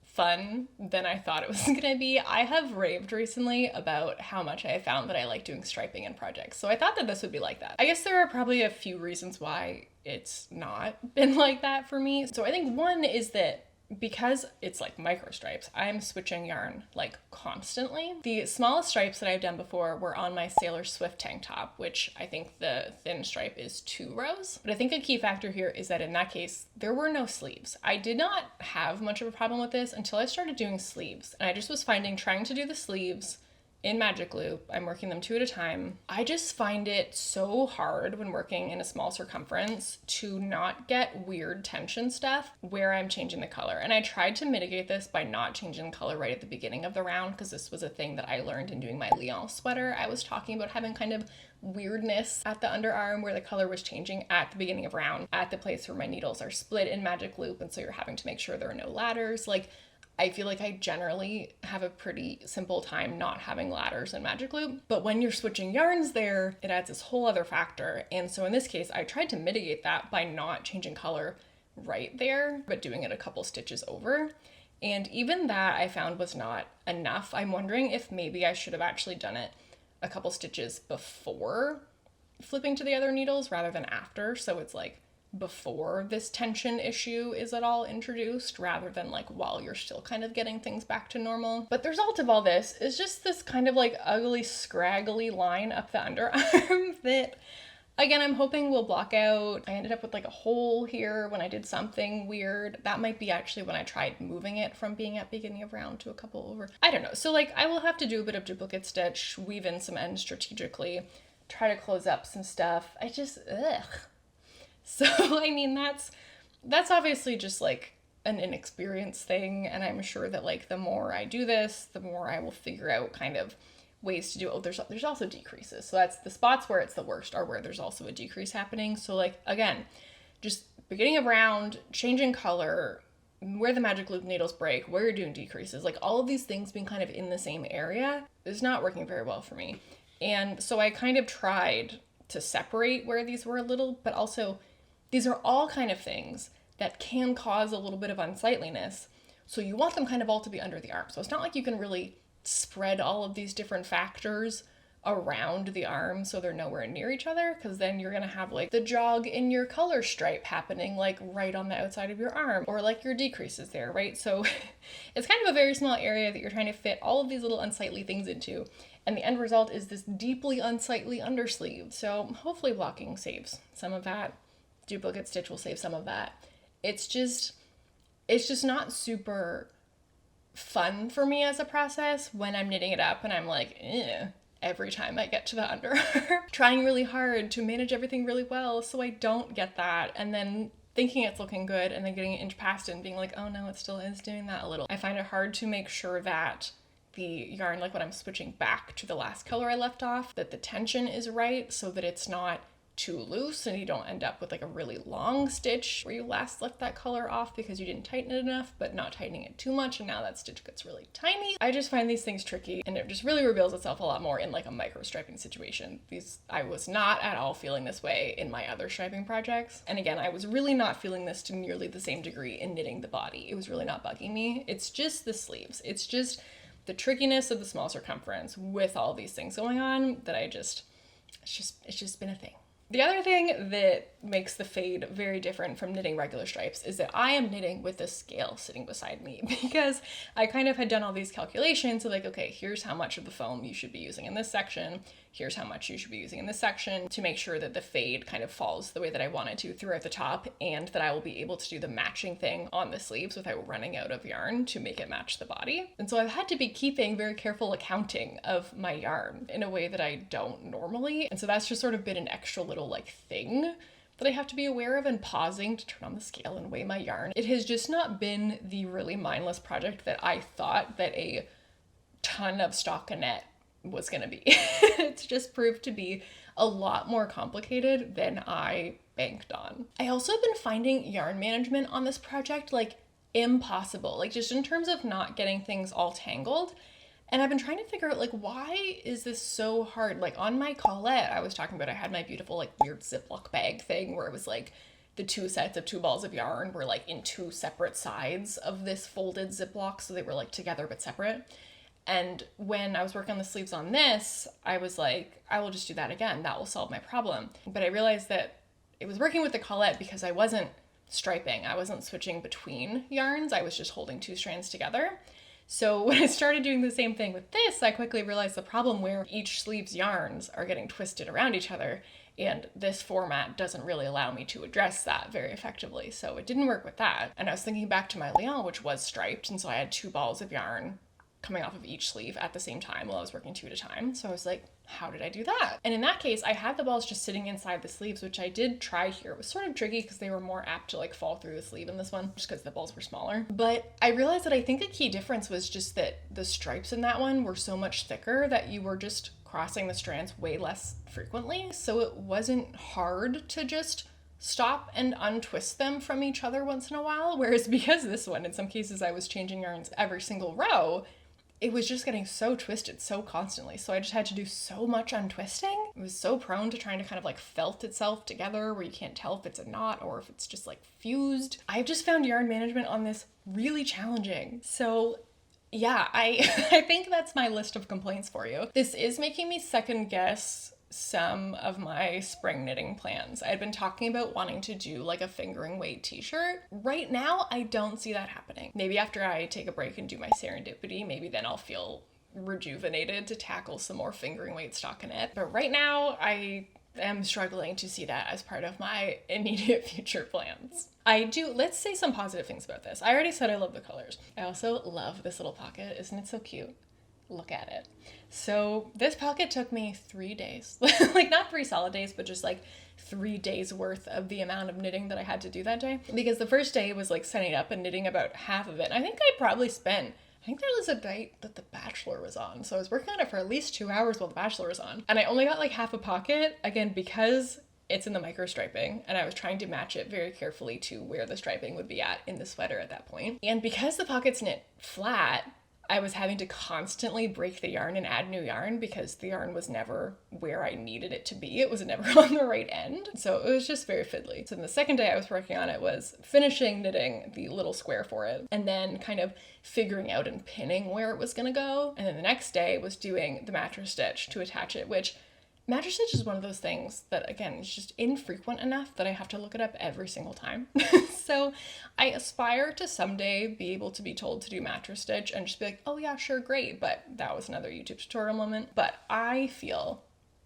fun than I thought it was gonna be. I have raved recently about how much I have found that I like doing striping in projects. So I thought that this would be like that. I guess there are probably a few reasons why it's not been like that for me. So I think one is that because it's like micro stripes, I'm switching yarn like constantly. The smallest stripes that I've done before were on my Sailor Swift tank top, which I think the thin stripe is 2 rows. But I think a key factor here is that in that case, there were no sleeves. I did not have much of a problem with this until I started doing sleeves. And I just was finding trying to do the sleeves in Magic Loop, I'm working them 2 at a time. I just find it so hard when working in a small circumference to not get weird tension stuff where I'm changing the color. And I tried to mitigate this by not changing the color right at the beginning of the round, because this was a thing that I learned in doing my Lyon sweater. I was talking about having kind of weirdness at the underarm where the color was changing at the beginning of round, at the place where my needles are split in Magic Loop, and so you're having to make sure there are no ladders. Like, I feel like I generally have a pretty simple time not having ladders in Magic Loop, but when you're switching yarns there, it adds this whole other factor. And so in this case, I tried to mitigate that by not changing color right there, but doing it a couple stitches over. And even that I found was not enough. I'm wondering if maybe I should have actually done it a couple stitches before flipping to the other needles rather than after. So it's like before this tension issue is at all introduced rather than like while you're still kind of getting things back to normal. But the result of all this is just this kind of like ugly scraggly line up the underarm that again I'm hoping will block out. I ended up with like a hole here when I did something weird. That might be actually when I tried moving it from being at beginning of round to a couple over. I don't know. So like I will have to do a bit of duplicate stitch, weave in some ends strategically, try to close up some stuff. I just So, I mean, that's obviously just like an inexperienced thing. And I'm sure that like the more I do this, the more I will figure out kind of ways to do it. Oh, there's also decreases. So that's the spots where it's the worst are where there's also a decrease happening. So like, again, just beginning of round, changing color, where the Magic Loop needles break, where you're doing decreases, like all of these things being kind of in the same area is not working very well for me. And so I kind of tried to separate where these were a little, but also these are all kind of things that can cause a little bit of unsightliness. So you want them kind of all to be under the arm. So it's not like you can really spread all of these different factors around the arm so they're nowhere near each other, because then you're gonna have like the jog in your color stripe happening like right on the outside of your arm, or like your decreases there, right? So it's kind of a very small area that you're trying to fit all of these little unsightly things into, and the end result is this deeply unsightly undersleeve. So hopefully blocking saves some of that. Duplicate stitch will save some of that. It's just not super fun for me as a process when I'm knitting it up and I'm like, eh. every time I get to the underarm. Trying really hard to manage everything really well so I don't get that, and then thinking it's looking good and then getting an inch past it and being like, oh no, it still is doing that a little. I find it hard to make sure that the yarn, like when I'm switching back to the last color I left off, that the tension is right so that it's not too loose and you don't end up with like a really long stitch where you last left that color off because you didn't tighten it enough, but not tightening it too much and now that stitch gets really tiny. I just find these things tricky, and it just really reveals itself a lot more in like a micro striping situation. I was not at all feeling this way in my other striping projects. And again, I was really not feeling this to nearly the same degree in knitting the body. It was really not bugging me. It's just the sleeves. It's just the trickiness of the small circumference with all these things going on that it's just been a thing. The other thing that makes the fade very different from knitting regular stripes is that I am knitting with a scale sitting beside me, because I kind of had done all these calculations of like, okay, here's how much of the foam you should be using in this section, here's how much you should be using in this section, to make sure that the fade kind of falls the way that I want it to throughout the top, and that I will be able to do the matching thing on the sleeves without running out of yarn to make it match the body. And so I've had to be keeping very careful accounting of my yarn in a way that I don't normally. And so that's just sort of been an extra little like thing that I have to be aware of, and pausing to turn on the scale and weigh my yarn. It has just not been the really mindless project that I thought that a ton of stockinette was gonna be. It's just proved to be a lot more complicated than I banked on. I also have been finding yarn management on this project like impossible, like just in terms of not getting things all tangled. And I've been trying to figure out like, why is this so hard? Like on my Colette, I was talking about, I had my beautiful like weird Ziploc bag thing where it was like the two sets of 2 balls of yarn were like in 2 separate sides of this folded Ziploc, so they were like together but separate. And when I was working on the sleeves on this, I was like, I will just do that again. That will solve my problem. But I realized that it was working with the Colette because I wasn't striping. I wasn't switching between yarns. I was just holding 2 strands together. So when I started doing the same thing with this, I quickly realized the problem where each sleeve's yarns are getting twisted around each other, and this format doesn't really allow me to address that very effectively. So it didn't work with that. And I was thinking back to my Lyon, which was striped, and so I had 2 balls of yarn coming off of each sleeve at the same time while I was working 2 at a time. So I was like, how did I do that? And in that case, I had the balls just sitting inside the sleeves, which I did try here. It was sort of tricky because they were more apt to like fall through the sleeve in this one, just because the balls were smaller. But I realized that I think a key difference was just that the stripes in that one were so much thicker that you were just crossing the strands way less frequently. So it wasn't hard to just stop and untwist them from each other once in a while. Whereas because this one, in some cases I was changing yarns every single row, it was just getting so twisted so constantly. So I just had to do so much untwisting. It was so prone to trying to kind of like felt itself together where you can't tell if it's a knot or if it's just like fused. I've just found yarn management on this really challenging. So yeah, I think that's my list of complaints for you. This is making me second guess some of my spring knitting plans. I had been talking about wanting to do like a fingering weight t-shirt. Right now, I don't see that happening. Maybe after I take a break and do my serendipity, maybe then I'll feel rejuvenated to tackle some more fingering weight stockinette. But right now, I am struggling to see that as part of my immediate future plans. Let's say some positive things about this. I already said I love the colors. I also love this little pocket. Isn't it so cute? Look at it. So this pocket took me 3 days, like not 3 solid days, but just like 3 days worth of the amount of knitting that I had to do that day. Because the first day was like setting up and knitting about half of it. I think there was a night that The Bachelor was on. So I was working on it for at least 2 hours while The Bachelor was on. And I only got like half a pocket, again, because it's in the micro striping, and I was trying to match it very carefully to where the striping would be at in the sweater at that point. And because the pocket's knit flat, I was having to constantly break the yarn and add new yarn because the yarn was never where I needed it to be. It was never on the right end. So it was just very fiddly. So then the second day I was working on it was finishing knitting the little square for it and then kind of figuring out and pinning where it was gonna go. And then the next day was doing the mattress stitch to attach it, which mattress stitch is one of those things that, again, is just infrequent enough that I have to look it up every single time. So I aspire to someday be able to be told to do mattress stitch and just be like, oh yeah, sure, great. But that was another YouTube tutorial moment. But I feel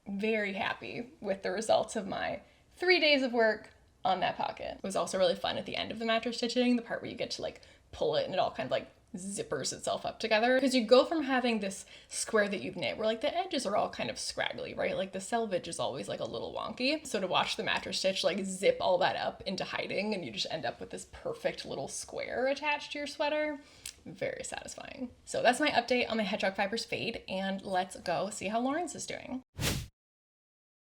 very happy with the results of my 3 days of work on that pocket. It was also really fun at the end of the mattress stitching, the part where you get to like pull it and it all kind of like zippers itself up together, because you go from having this square that you've knit where like the edges are all kind of scraggly, right? Like the selvage is always like a little wonky. So to watch the mattress stitch like zip all that up into hiding and you just end up with this perfect little square attached to your sweater, very satisfying. So that's my update on my Hedgehog Fibers fade, and let's go see how Lauren's is doing.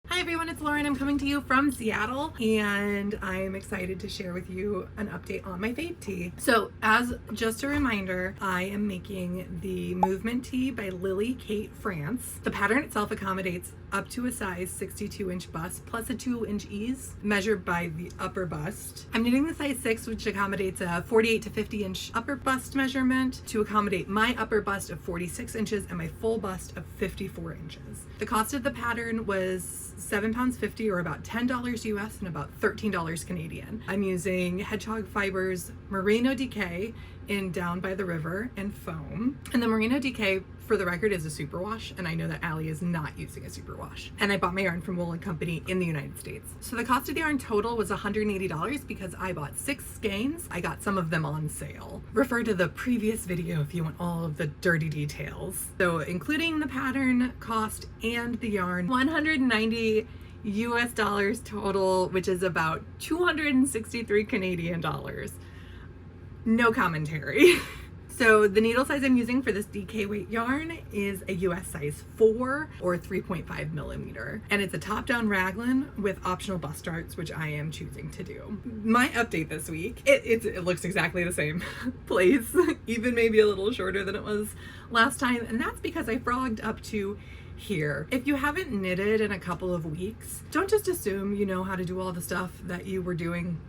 Hi everyone, it's Lauren. I'm coming to you from Seattle, and I am excited to share with you an update on my fade tee. So as just a reminder, I am making the Movement Tee by Lily Kate France. The pattern itself accommodates up to a size 62-inch bust plus a 2-inch ease measured by the upper bust. I'm knitting the size 6, which accommodates a 48 to 50-inch upper bust measurement to accommodate my upper bust of 46 inches and my full bust of 54 inches. The cost of the pattern was £7.50 or about $10 US and about $13 Canadian. I'm using Hedgehog Fibers Merino DK in Down by the River and foam. And the Merino DK, for the record, is a superwash, and I know that Allie is not using a superwash. And I bought my yarn from Wool & Company in the United States. So the cost of the yarn total was $180 because I bought 6 skeins. I got some of them on sale. Refer to the previous video if you want all of the dirty details. So including the pattern cost and the yarn, $190 US dollars total, which is about 263 Canadian dollars. No commentary. So the needle size I'm using for this DK weight yarn is a US size 4 or 3.5 millimeter. And it's a top-down raglan with optional bust darts, which I am choosing to do. My update this week, it looks exactly the same place, even maybe a little shorter than it was last time. And that's because I frogged up to here. If you haven't knitted in a couple of weeks, don't just assume you know how to do all the stuff that you were doing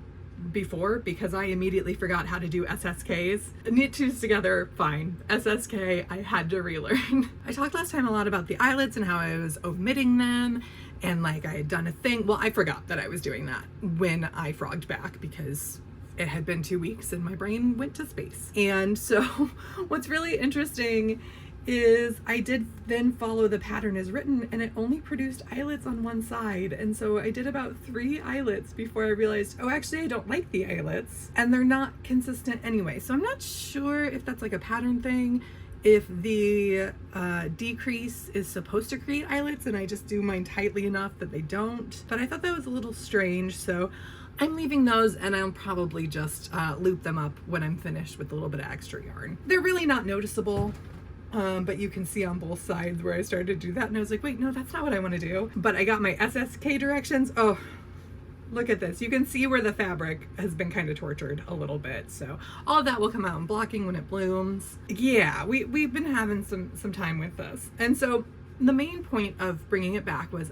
before, because I immediately forgot how to do SSKs. Knit twos together, fine. SSK, I had to relearn. I talked last time a lot about the eyelets and how I was omitting them, and like I had done a thing. Well, I forgot that I was doing that when I frogged back because it had been 2 weeks and my brain went to space. And so what's really interesting is I did then follow the pattern as written, and it only produced eyelets on one side. And so I did about 3 eyelets before I realized, oh, actually I don't like the eyelets and they're not consistent anyway. So I'm not sure if that's like a pattern thing, if the decrease is supposed to create eyelets and I just do mine tightly enough that they don't. But I thought that was a little strange, so I'm leaving those, and I'll probably just loop them up when I'm finished with a little bit of extra yarn. They're really not noticeable. But you can see on both sides where I started to do that, and I was like, wait, no, that's not what I want to do. But I got my SSK directions. Oh, look at this. You can see where the fabric has been kind of tortured a little bit. So all of that will come out in blocking when it blooms. Yeah, we've been having some time with this. And so the main point of bringing it back was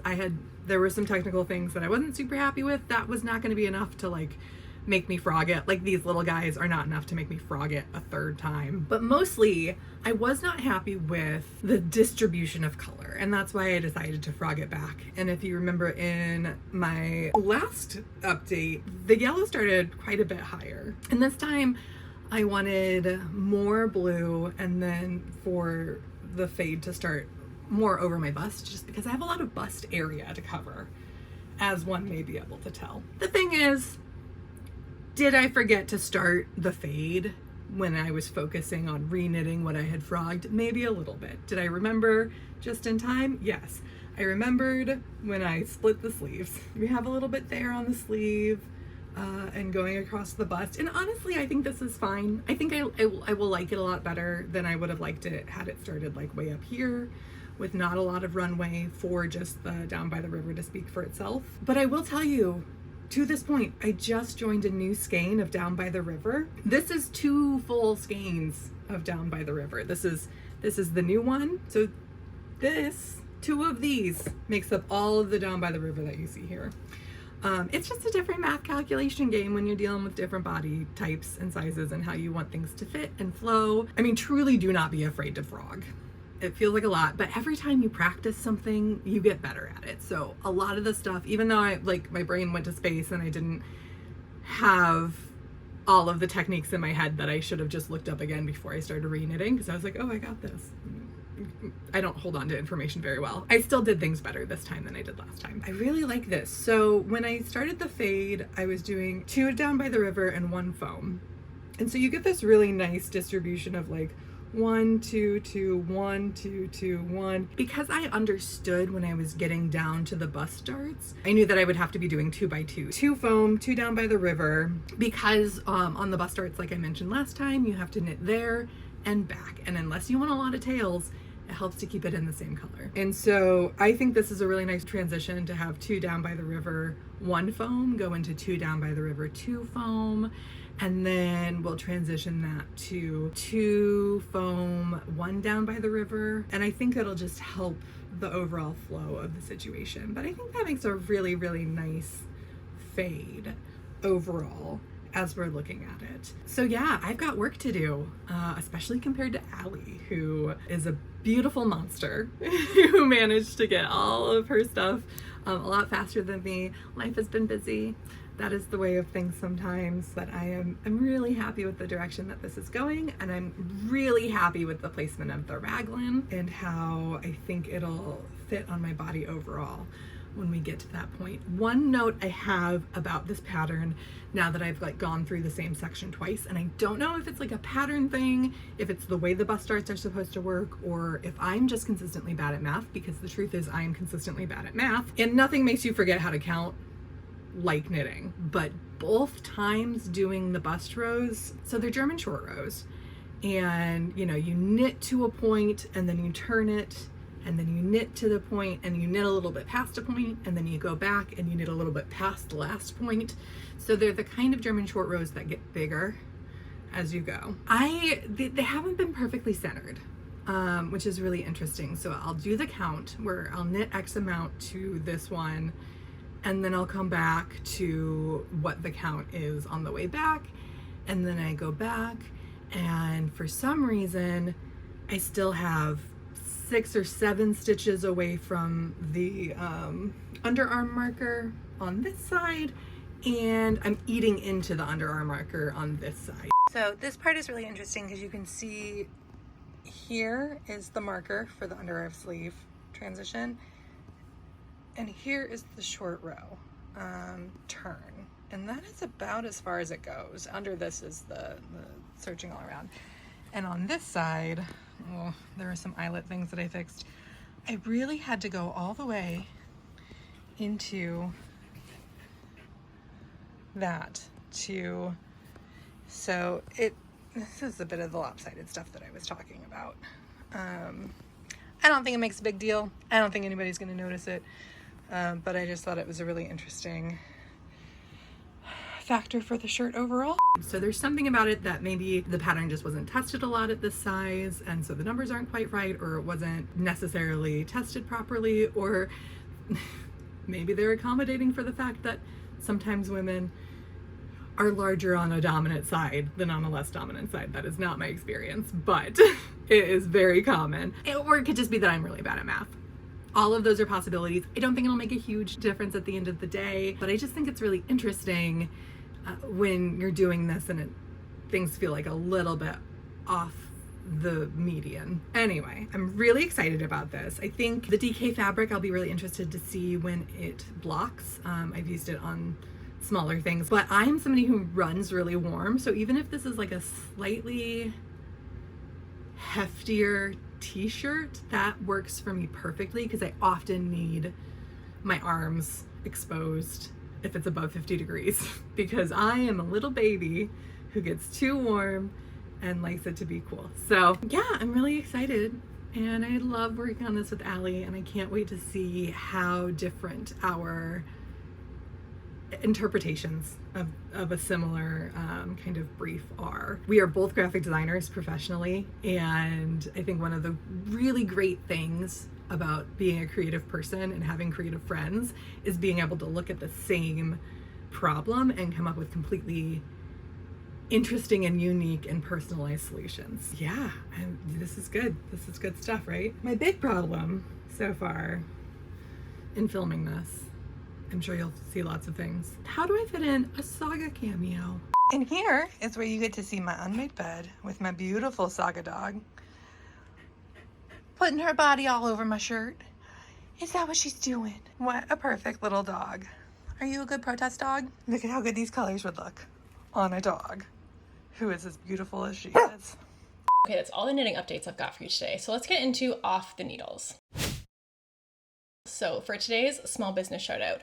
there were some technical things that I wasn't super happy with. That was not going to be enough to like make me frog it. Like, these little guys are not enough to make me frog it a 3rd time. But mostly I was not happy with the distribution of color, and that's why I decided to frog it back. And if you remember in my last update, the yellow started quite a bit higher, and this time I wanted more blue and then for the fade to start more over my bust, just because I have a lot of bust area to cover, as one may be able to tell. The thing is, did I forget to start the fade when I was focusing on reknitting what I had frogged? Maybe a little bit. Did I remember just in time? Yes. I remembered when I split the sleeves. We have a little bit there on the sleeve and going across the bust. And honestly, I think this is fine. I think I will like it a lot better than I would have liked it had it started like way up here with not a lot of runway for just the Down by the River to speak for itself. But I will tell you, to this point, I just joined a new skein of Down by the River. This is 2 full skeins of Down by the River. This is the new one. So 2 of these makes up all of the Down by the River that you see here. It's just a different math calculation game when you're dealing with different body types and sizes and how you want things to fit and flow. I mean, truly do not be afraid to frog. It feels like a lot, but every time you practice something, you get better at it. So a lot of the stuff, even though my brain went to space and I didn't have all of the techniques in my head that I should have just looked up again before I started reknitting, because I was like, oh, I got this. I don't hold on to information very well. I still did things better this time than I did last time. I really like this. So when I started the fade, I was doing 2 Down by the River and 1 foam. And so you get this really nice distribution of like 1, 2, 2, 1, 2, 2, 1. Because I understood when I was getting down to the bust darts, I knew that I would have to be doing 2 by 2. 2 foam, 2 down by the river, because on the bust darts, like I mentioned last time, you have to knit there and back. And unless you want a lot of tails, it helps to keep it in the same color. And so I think this is a really nice transition to have 2 down by the river, 1 foam, go into 2 down by the river, 2 foam, and then we'll transition that to 2 foam, 1 down by the river. And I think it'll just help the overall flow of the situation. But I think that makes a really, really nice fade overall as we're looking at it. So yeah, I've got work to do, especially compared to Allie, who is a beautiful monster who managed to get all of her stuff a lot faster than me. Life has been busy. That is the way of things sometimes, but I'm really happy with the direction that this is going, and I'm really happy with the placement of the raglan and how I think it'll fit on my body overall when we get to that point. One note I have about this pattern, now that I've like gone through the same section twice, and I don't know if it's like a pattern thing, if it's the way the bust darts are supposed to work, or if I'm just consistently bad at math, because the truth is I am consistently bad at math, and nothing makes you forget how to count like knitting. But both times doing the bust rows, so they're German short rows, and you know, you knit to a point and then you turn it, and then you knit to the point and you knit a little bit past a point, and then you go back and you knit a little bit past the last point. So they're the kind of German short rows that get bigger as you go. They haven't been perfectly centered, which is really interesting. So I'll do the count where I'll knit X amount to this one, and then I'll come back to what the count is on the way back, and then I go back, and for some reason I still have 6 or 7 stitches away from the underarm marker on this side, and I'm eating into the underarm marker on this side. So this part is really interesting because you can see here is the marker for the underarm sleeve transition, and here is the short row turn, and that is about as far as it goes. Under this is the searching all around, and on this side, oh, there are some eyelet things that I fixed. I really had to go all the way into that to, so this is a bit of the lopsided stuff that I was talking about. I don't think it makes a big deal. I don't think anybody's going to notice it, but I just thought it was a really interesting factor for the shirt overall. So there's something about it that maybe the pattern just wasn't tested a lot at this size, and so the numbers aren't quite right, or it wasn't necessarily tested properly, or maybe they're accommodating for the fact that sometimes women are larger on a dominant side than on a less dominant side. That is not my experience, but it is very common. Or it could just be that I'm really bad at math. All of those are possibilities. I don't think it'll make a huge difference at the end of the day, but I just think it's really interesting when you're doing this and things feel like a little bit off the median. Anyway, I'm really excited about this. I think the DK fabric, I'll be really interested to see when it blocks. I've used it on smaller things, but I'm somebody who runs really warm, so even if this is like a slightly heftier t-shirt, that works for me perfectly, because I often need my arms exposed if it's above 50 degrees because I am a little baby who gets too warm and likes it to be cool. So yeah, I'm really excited, and I love working on this with Allie, and I can't wait to see how different our interpretations of a similar kind of brief are. We are both graphic designers professionally, and I think one of the really great things about being a creative person and having creative friends is being able to look at the same problem and come up with completely interesting and unique and personalized solutions. Yeah, and this is good. This is good stuff, right? My big problem so far in filming this, I'm sure you'll see lots of things. How do I fit in a Saga cameo? And here is where you get to see my unmade bed with my beautiful Saga dog putting her body all over my shirt. Is that what she's doing? What a perfect little dog. Are you a good protest dog? Look at how good these colors would look on a dog who is as beautiful as she is. Okay, that's all the knitting updates I've got for you today. So let's get into off the needles. So for today's small business shout out,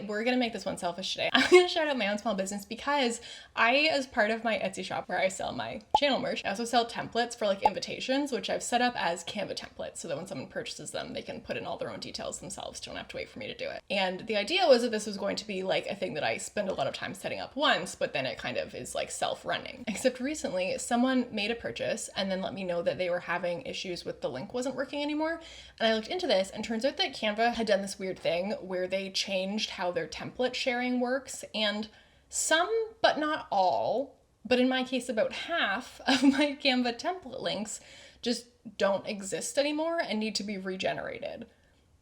we're gonna make this one selfish today. I'm gonna shout out my own small business because as part of my Etsy shop where I sell my channel merch, I also sell templates for like invitations, which I've set up as Canva templates so that when someone purchases them, they can put in all their own details themselves. Don't have to wait for me to do it. And the idea was that this was going to be like a thing that I spend a lot of time setting up once, but then it kind of is like self-running. Except recently, someone made a purchase and then let me know that they were having issues with the link wasn't working anymore. And I looked into this and turns out that Canva had done this weird thing where they changed how their template sharing works, and some, but not all, but in my case about half of my Canva template links just don't exist anymore and need to be regenerated.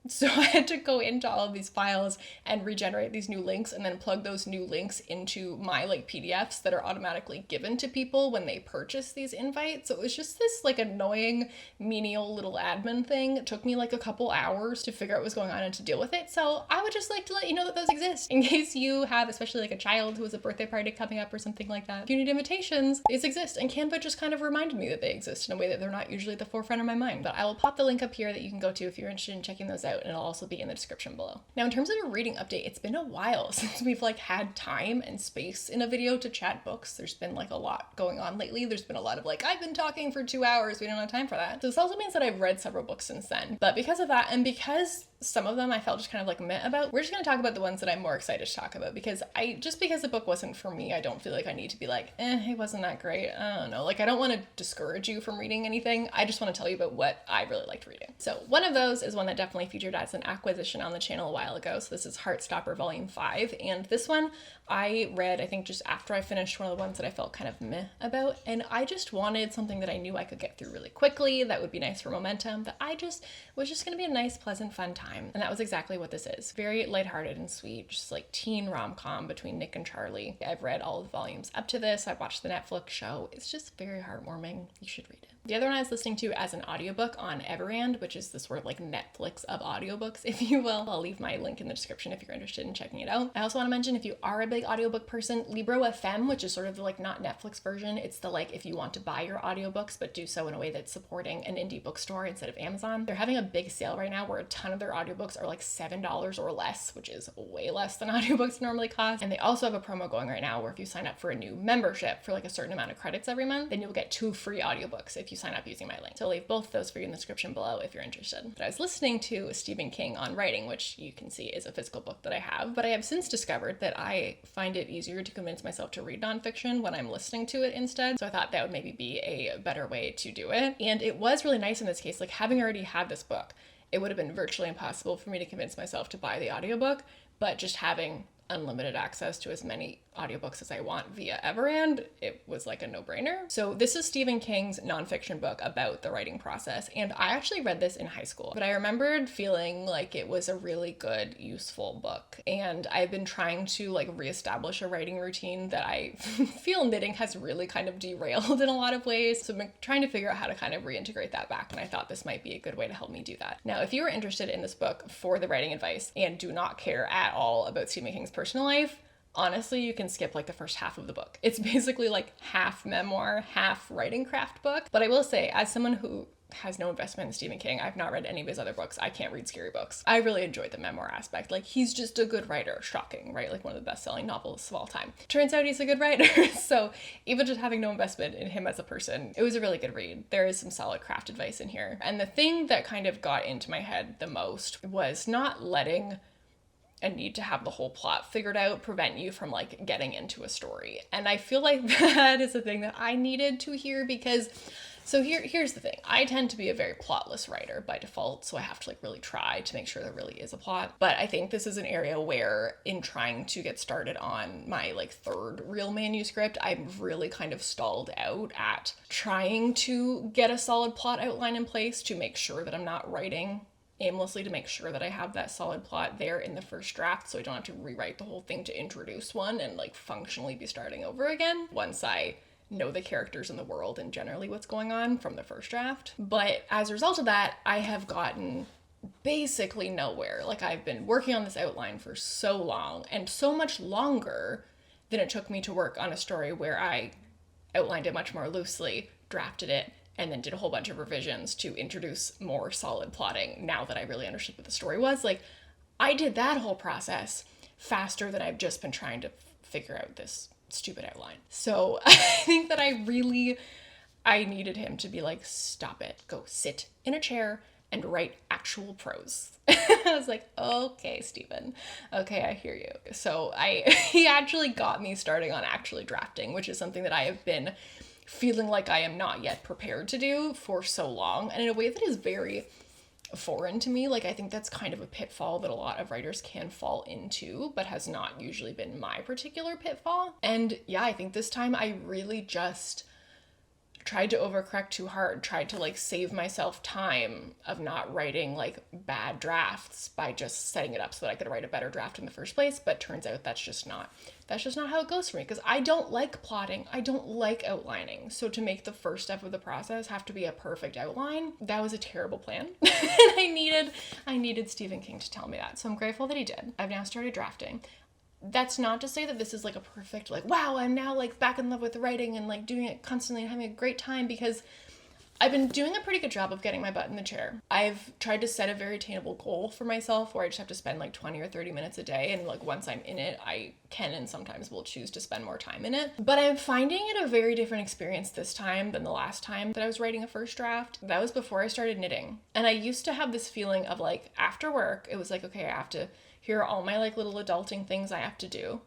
So I had to go into all of these files and regenerate these new links and then plug those new links into my like PDFs that are automatically given to people when they purchase these invites. So it was just this like annoying menial little admin thing. It took me like a couple hours to figure out what was going on and to deal with it. So I would just like to let you know that those exist in case you have, especially like a child who has a birthday party coming up or something like that. If you need invitations, these exist, and Canva just kind of reminded me that they exist in a way that they're not usually at the forefront of my mind. But I will pop the link up here that you can go to if you're interested in checking those out, and it'll also be in the description below. Now, in terms of a reading update, it's been a while since we've like had time and space in a video to chat books. There's been like a lot going on lately. There's been a lot of like, I've been talking for 2 hours, we don't have time for that. So this also means that I've read several books since then. But because of that, and because some of them I felt just kind of like meh about, we're just gonna talk about the ones that I'm more excited to talk about, because just because the book wasn't for me, I don't feel like I need to be like, it wasn't that great. I don't know. Like, I don't want to discourage you from reading anything. I just want to tell you about what I really liked reading. So one of those is one that definitely featured as an acquisition on the channel a while ago. So this is Heartstopper Volume 5. And this one I read, I think, just after I finished one of the ones that I felt kind of meh about. And I just wanted something that I knew I could get through really quickly, that would be nice for momentum, that was just going to be a nice, pleasant, fun time. And that was exactly what this is. Very lighthearted and sweet, just like teen rom-com between Nick and Charlie. I've read all of the volumes up to this. I've watched the Netflix show. It's just very heartwarming. You should read it. The other one I was listening to as an audiobook on Everand, which is the sort of like Netflix of audiobooks, if you will. I'll leave my link in the description if you're interested in checking it out. I also want to mention, if you are a big audiobook person, Libro FM, which is sort of the like not Netflix version. It's the like if you want to buy your audiobooks, but do so in a way that's supporting an indie bookstore instead of Amazon. They're having a big sale right now where a ton of their audiobooks are like $7 or less, which is way less than audiobooks normally cost. And they also have a promo going right now where if you sign up for a new membership for like a certain amount of credits every month, then you'll get 2 free audiobooks if you sign up using my link. So I'll leave both of those for you in the description below if you're interested. But I was listening to Stephen King on writing, which you can see is a physical book that I have, but I have since discovered that I find it easier to convince myself to read nonfiction when I'm listening to it instead. So I thought that would maybe be a better way to do it. And it was really nice in this case, like having already had this book, it would have been virtually impossible for me to convince myself to buy the audiobook, but just having unlimited access to as many audiobooks as I want via Everand, it was like a no-brainer. So this is Stephen King's nonfiction book about the writing process, and I actually read this in high school, but I remembered feeling like it was a really good, useful book. And I've been trying to like reestablish a writing routine that I feel knitting has really kind of derailed in a lot of ways. So I've been trying to figure out how to kind of reintegrate that back, and I thought this might be a good way to help me do that. Now, if you are interested in this book for the writing advice and do not care at all about Stephen King's personal life, honestly, you can skip like the first half of the book. It's basically like half memoir, half writing craft book. But I will say, as someone who has no investment in Stephen King, I've not read any of his other books. I can't read scary books. I really enjoyed the memoir aspect. Like, he's just a good writer. Shocking, right? Like one of the best-selling novelists of all time. Turns out he's a good writer. So even just having no investment in him as a person, it was a really good read. There is some solid craft advice in here. And the thing that kind of got into my head the most was not letting a need to have the whole plot figured out prevent you from like getting into a story. And I feel like that is a thing that I needed to hear, because here's the thing. I tend to be a very plotless writer by default, so I have to like really try to make sure there really is a plot. But I think this is an area where, in trying to get started on my like 3rd real manuscript, I'm really kind of stalled out at trying to get a solid plot outline in place to make sure that I'm not writing aimlessly, to make sure that I have that solid plot there in the first draft, so I don't have to rewrite the whole thing to introduce one and like functionally be starting over again once I know the characters in the world and generally what's going on from the first draft. But as a result of that, I have gotten basically nowhere. Like, I've been working on this outline for so long, and so much longer than it took me to work on a story where I outlined it much more loosely, drafted it, and then did a whole bunch of revisions to introduce more solid plotting now that I really understood what the story was. Like, I did that whole process faster than I've just been trying to figure out this stupid outline. So I think that I needed him to be like, stop it, go sit in a chair and write actual prose. I was like, okay, Stephen. Okay, I hear you. So he actually got me starting on actually drafting, which is something that I have been feeling like I am not yet prepared to do for so long, and in a way that is very foreign to me. Like, I think that's kind of a pitfall that a lot of writers can fall into, but has not usually been my particular pitfall. And yeah, I think this time I really just tried to overcorrect too hard, tried to like save myself time of not writing like bad drafts by just setting it up so that I could write a better draft in the first place. But turns out that's just not how it goes for me, because I don't like plotting. I don't like outlining. So to make the first step of the process have to be a perfect outline, that was a terrible plan. And I needed Stephen King to tell me that. So I'm grateful that he did. I've now started drafting. That's not to say that this is like a perfect, like, wow, I'm now like back in love with writing and like doing it constantly and having a great time, because I've been doing a pretty good job of getting my butt in the chair. I've tried to set a very attainable goal for myself where I just have to spend like 20 or 30 minutes a day. And like once I'm in it, I can and sometimes will choose to spend more time in it. But I'm finding it a very different experience this time than the last time that I was writing a first draft. That was before I started knitting. And I used to have this feeling of like after work, it was like, okay, here are all my like little adulting things I have to do.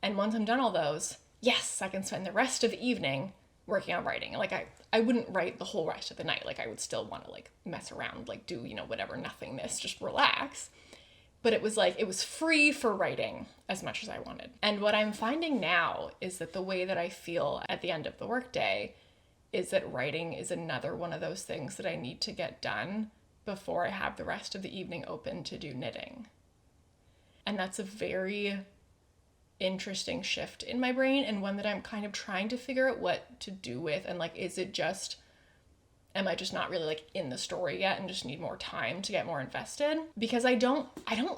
And once I'm done all those, yes, I can spend the rest of the evening working on writing. Like I wouldn't write the whole rest of the night. Like I would still want to like mess around, like do, whatever, nothingness, just relax. But it was like, it was free for writing as much as I wanted. And what I'm finding now is that the way that I feel at the end of the workday is that writing is another one of those things that I need to get done before I have the rest of the evening open to do knitting. And that's a very interesting shift in my brain, and one that I'm kind of trying to figure out what to do with. And like, am I just not really like in the story yet and just need more time to get more invested? Because I don't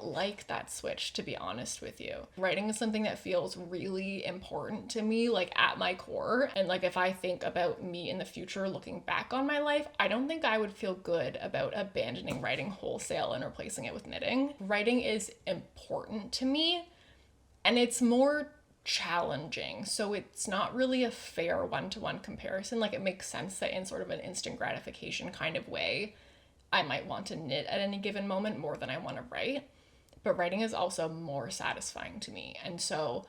like that switch, to be honest with you. Writing is something that feels really important to me, like at my core. And like, if I think about me in the future looking back on my life, I don't think I would feel good about abandoning writing wholesale and replacing it with knitting. Writing is important to me, and it's more challenging. So it's not really a fair one-to-one comparison. Like, it makes sense that in sort of an instant gratification kind of way, I might want to knit at any given moment more than I want to write. But writing is also more satisfying to me. And so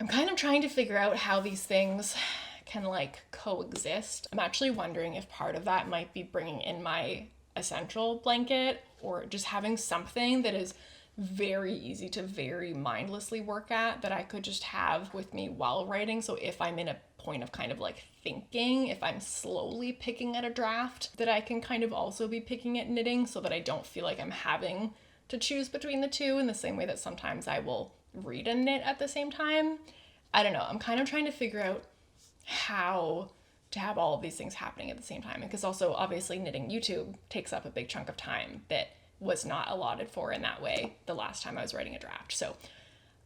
I'm kind of trying to figure out how these things can like coexist. I'm actually wondering if part of that might be bringing in my essential blanket, or just having something that is very easy to very mindlessly work at that I could just have with me while writing. So if I'm in a point of kind of like thinking, if I'm slowly picking at a draft, that I can kind of also be picking at knitting, so that I don't feel like I'm having to choose between the two in the same way that sometimes I will read and knit at the same time. I don't know. I'm kind of trying to figure out how to have all of these things happening at the same time. Because also obviously knitting YouTube takes up a big chunk of time that was not allotted for in that way the last time I was writing a draft. So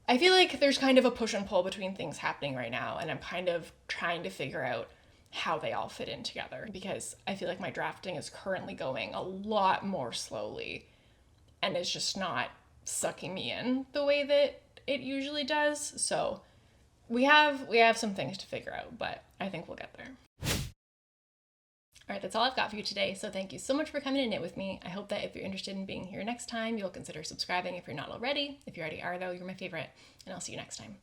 I feel like there's kind of a push and pull between things happening right now, and I'm kind of trying to figure out how they all fit in together, because I feel like my drafting is currently going a lot more slowly and it's just not sucking me in the way that it usually does. So we have some things to figure out, but I think we'll get there. All right, that's all I've got for you today. So thank you so much for coming to knit with me. I hope that if you're interested in being here next time, you'll consider subscribing if you're not already. If you already are, though, you're my favorite. And I'll see you next time.